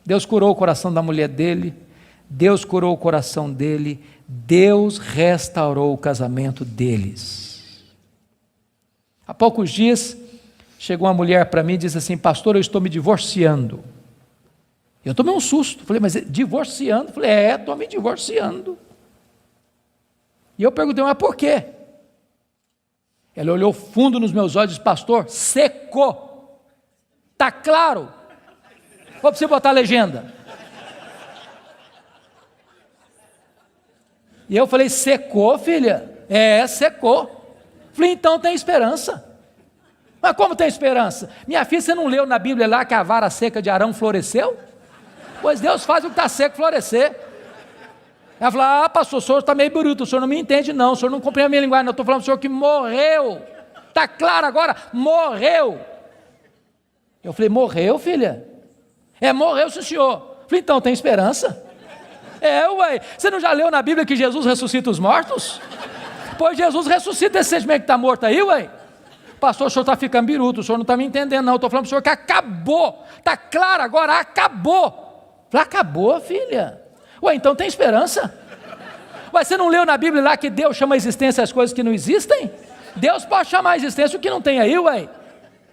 Deus curou o coração da mulher dele, Deus curou o coração dele, Deus restaurou o casamento deles. Há poucos dias, chegou uma mulher para mim e disse assim: pastor, eu estou me divorciando. Eu tomei um susto, falei, mas divorciando? Falei, estou me divorciando. E eu perguntei, mas por quê? Ela olhou fundo nos meus olhos e disse: pastor, secou. Está claro? Vou para você botar a legenda. E eu falei: secou, filha? Secou. Falei, então tem esperança. Mas como tem esperança? Minha filha, você não leu na Bíblia lá que a vara seca de Arão floresceu? Pois Deus faz o que está seco florescer. Ela falou: pastor, o senhor está meio bruto, o senhor não me entende não, o senhor não compreende a minha linguagem, não, estou falando do senhor que morreu. Está claro agora? Morreu. Eu falei: morreu, filha? Morreu, sim, senhor. Falei, então tem esperança. Ué, você não já leu na Bíblia que Jesus ressuscita os mortos? Pois Jesus ressuscita esse sentimento que está morto aí, ué. Pastor, o senhor está ficando biruto, o senhor não está me entendendo não, eu estou falando para o senhor que acabou. Está claro agora, acabou. Falei: acabou, filha? Ué, então tem esperança. Ué, você não leu na Bíblia lá que Deus chama a existência as coisas que não existem? Deus pode chamar a existência o que não tem aí, ué.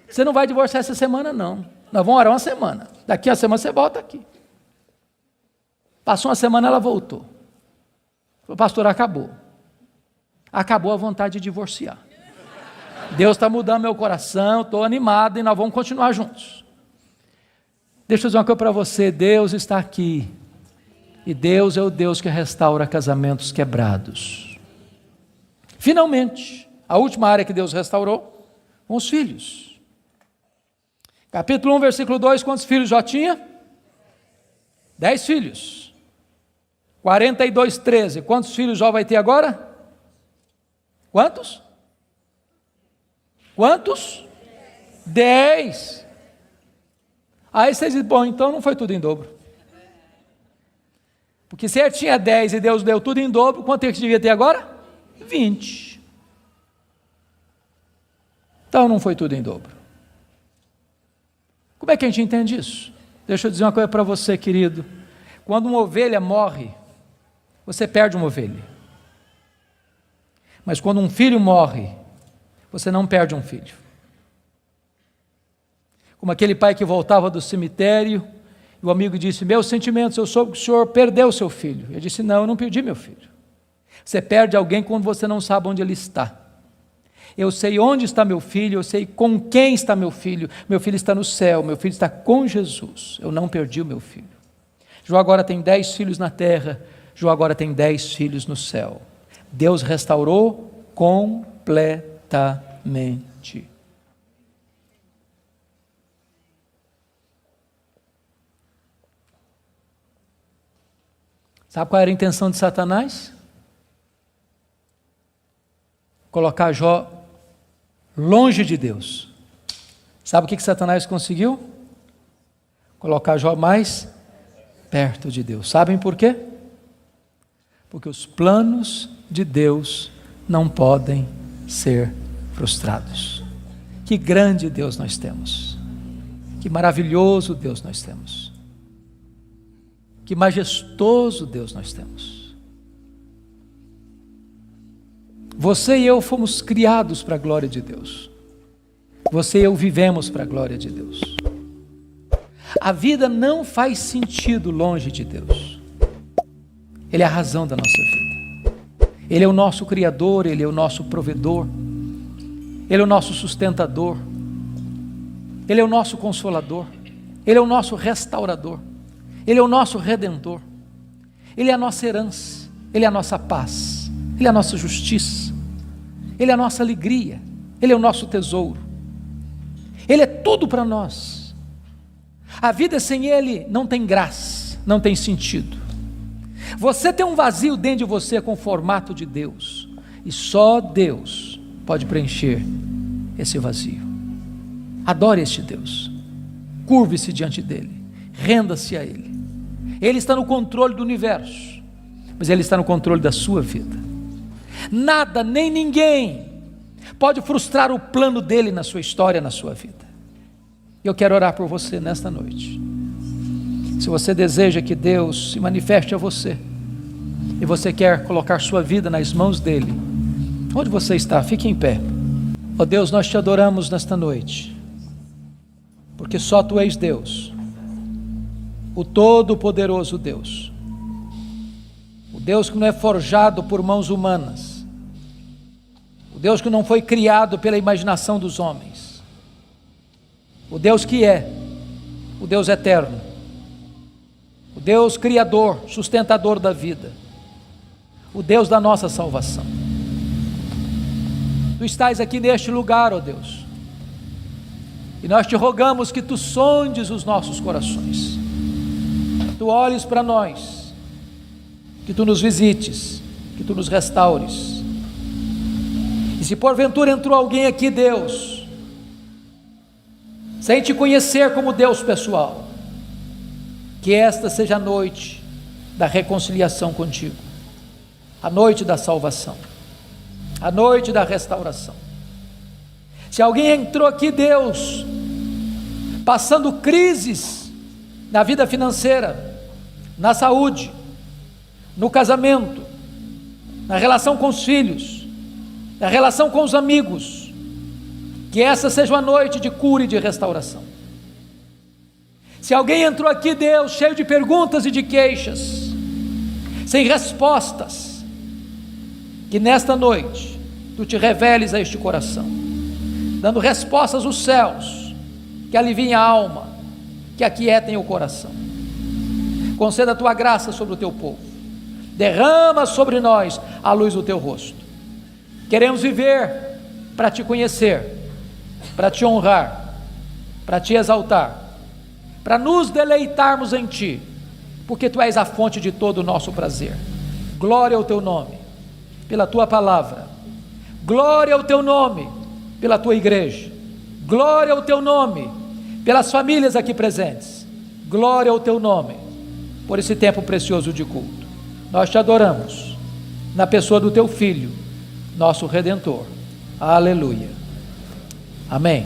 Você não vai divorciar essa semana não. Nós vamos orar uma semana. Daqui a semana você volta aqui. Passou uma semana, ela voltou. Falei: pastor, acabou. Acabou a vontade de divorciar. Deus está mudando meu coração, estou animado e nós vamos continuar juntos. Deixa eu dizer uma coisa para você: Deus está aqui. E Deus é o Deus que restaura casamentos quebrados. Finalmente, a última área que Deus restaurou, com os filhos. Capítulo 1, versículo 2, quantos filhos Jó tinha? 10 filhos. 42, 13, quantos filhos Jó vai ter agora? Quantos? Quantos? 10. Aí vocês dizem: bom, então não foi tudo em dobro. Porque se ele tinha 10 e Deus deu tudo em dobro, quanto é que devia ter agora? 20. Então não foi tudo em dobro. Como é que a gente entende isso? Deixa eu dizer uma coisa para você, querido. Quando uma ovelha morre, você perde uma ovelha. Mas quando um filho morre, você não perde um filho. Como aquele pai que voltava do cemitério, e o amigo disse: meus sentimentos, eu soube que o senhor perdeu o seu filho. Ele disse: não, eu não perdi meu filho. Você perde alguém quando você não sabe onde ele está. Eu sei onde está meu filho, eu sei com quem está meu filho está no céu, meu filho está com Jesus, eu não perdi o meu filho. Jó agora tem 10 filhos na terra, Jó agora tem 10 filhos no céu. Deus restaurou completamente. Sabe qual era a intenção de Satanás? Colocar Jó longe de Deus. Sabe o que Satanás conseguiu? Colocar Jó mais perto de Deus. Sabem por quê? Porque os planos de Deus não podem ser frustrados. Que grande Deus nós temos. Que maravilhoso Deus nós temos. Que majestoso Deus nós temos. Você e eu fomos criados para a glória de Deus. Você e eu vivemos para a glória de Deus. A vida não faz sentido longe de Deus. Ele é a razão da nossa vida. Ele é o nosso Criador, Ele é o nosso provedor. Ele é o nosso sustentador. Ele é o nosso consolador. Ele é o nosso restaurador. Ele é o nosso redentor. Ele é a nossa herança. Ele é a nossa paz. Ele é a nossa justiça. Ele é a nossa alegria. Ele é o nosso tesouro. Ele é tudo para nós. A vida sem Ele não tem graça, não tem sentido. Você tem um vazio dentro de você com o formato de Deus. E só Deus pode preencher esse vazio. Adore este Deus. Curve-se diante dEle. Renda-se a Ele. Ele está no controle do universo, mas Ele está no controle da sua vida. Nada, nem ninguém pode frustrar o plano dEle na sua história, na sua vida. Eu quero orar por você nesta noite. Se você deseja que Deus se manifeste a você, e você quer colocar sua vida nas mãos dEle, onde você está? Fique em pé. Ó Deus, nós te adoramos nesta noite, porque só Tu és Deus, o Todo-Poderoso Deus, o Deus que não é forjado por mãos humanas, o Deus que não foi criado pela imaginação dos homens, o Deus que é, o Deus eterno, o Deus criador, sustentador da vida, o Deus da nossa salvação. Tu estás aqui neste lugar, ó Deus, e nós te rogamos que Tu sondes os nossos corações, que Tu olhes para nós, que Tu nos visites, que Tu nos restaures. E se porventura entrou alguém aqui, Deus, sem Te conhecer como Deus pessoal, que esta seja a noite da reconciliação contigo, a noite da salvação, a noite da restauração. Se alguém entrou aqui, Deus, passando crises na vida financeira, na saúde, no casamento, na relação com os filhos, na relação com os amigos, que essa seja uma noite de cura e de restauração. Se alguém entrou aqui, Deus, cheio de perguntas e de queixas, sem respostas, que nesta noite Tu te reveles a este coração, dando respostas aos céus, que aliviem a alma, que aquietem o coração. Conceda a Tua graça sobre o Teu povo, derrama sobre nós a luz do Teu rosto. Queremos viver para Te conhecer, para Te honrar, para Te exaltar, para nos deleitarmos em Ti, porque Tu és a fonte de todo o nosso prazer. Glória ao Teu nome, pela Tua palavra, glória ao Teu nome, pela Tua igreja, glória ao Teu nome, pelas famílias aqui presentes, glória ao Teu nome, por esse tempo precioso de culto. Nós Te adoramos, na pessoa do Teu Filho, nosso Redentor. Aleluia. Amém.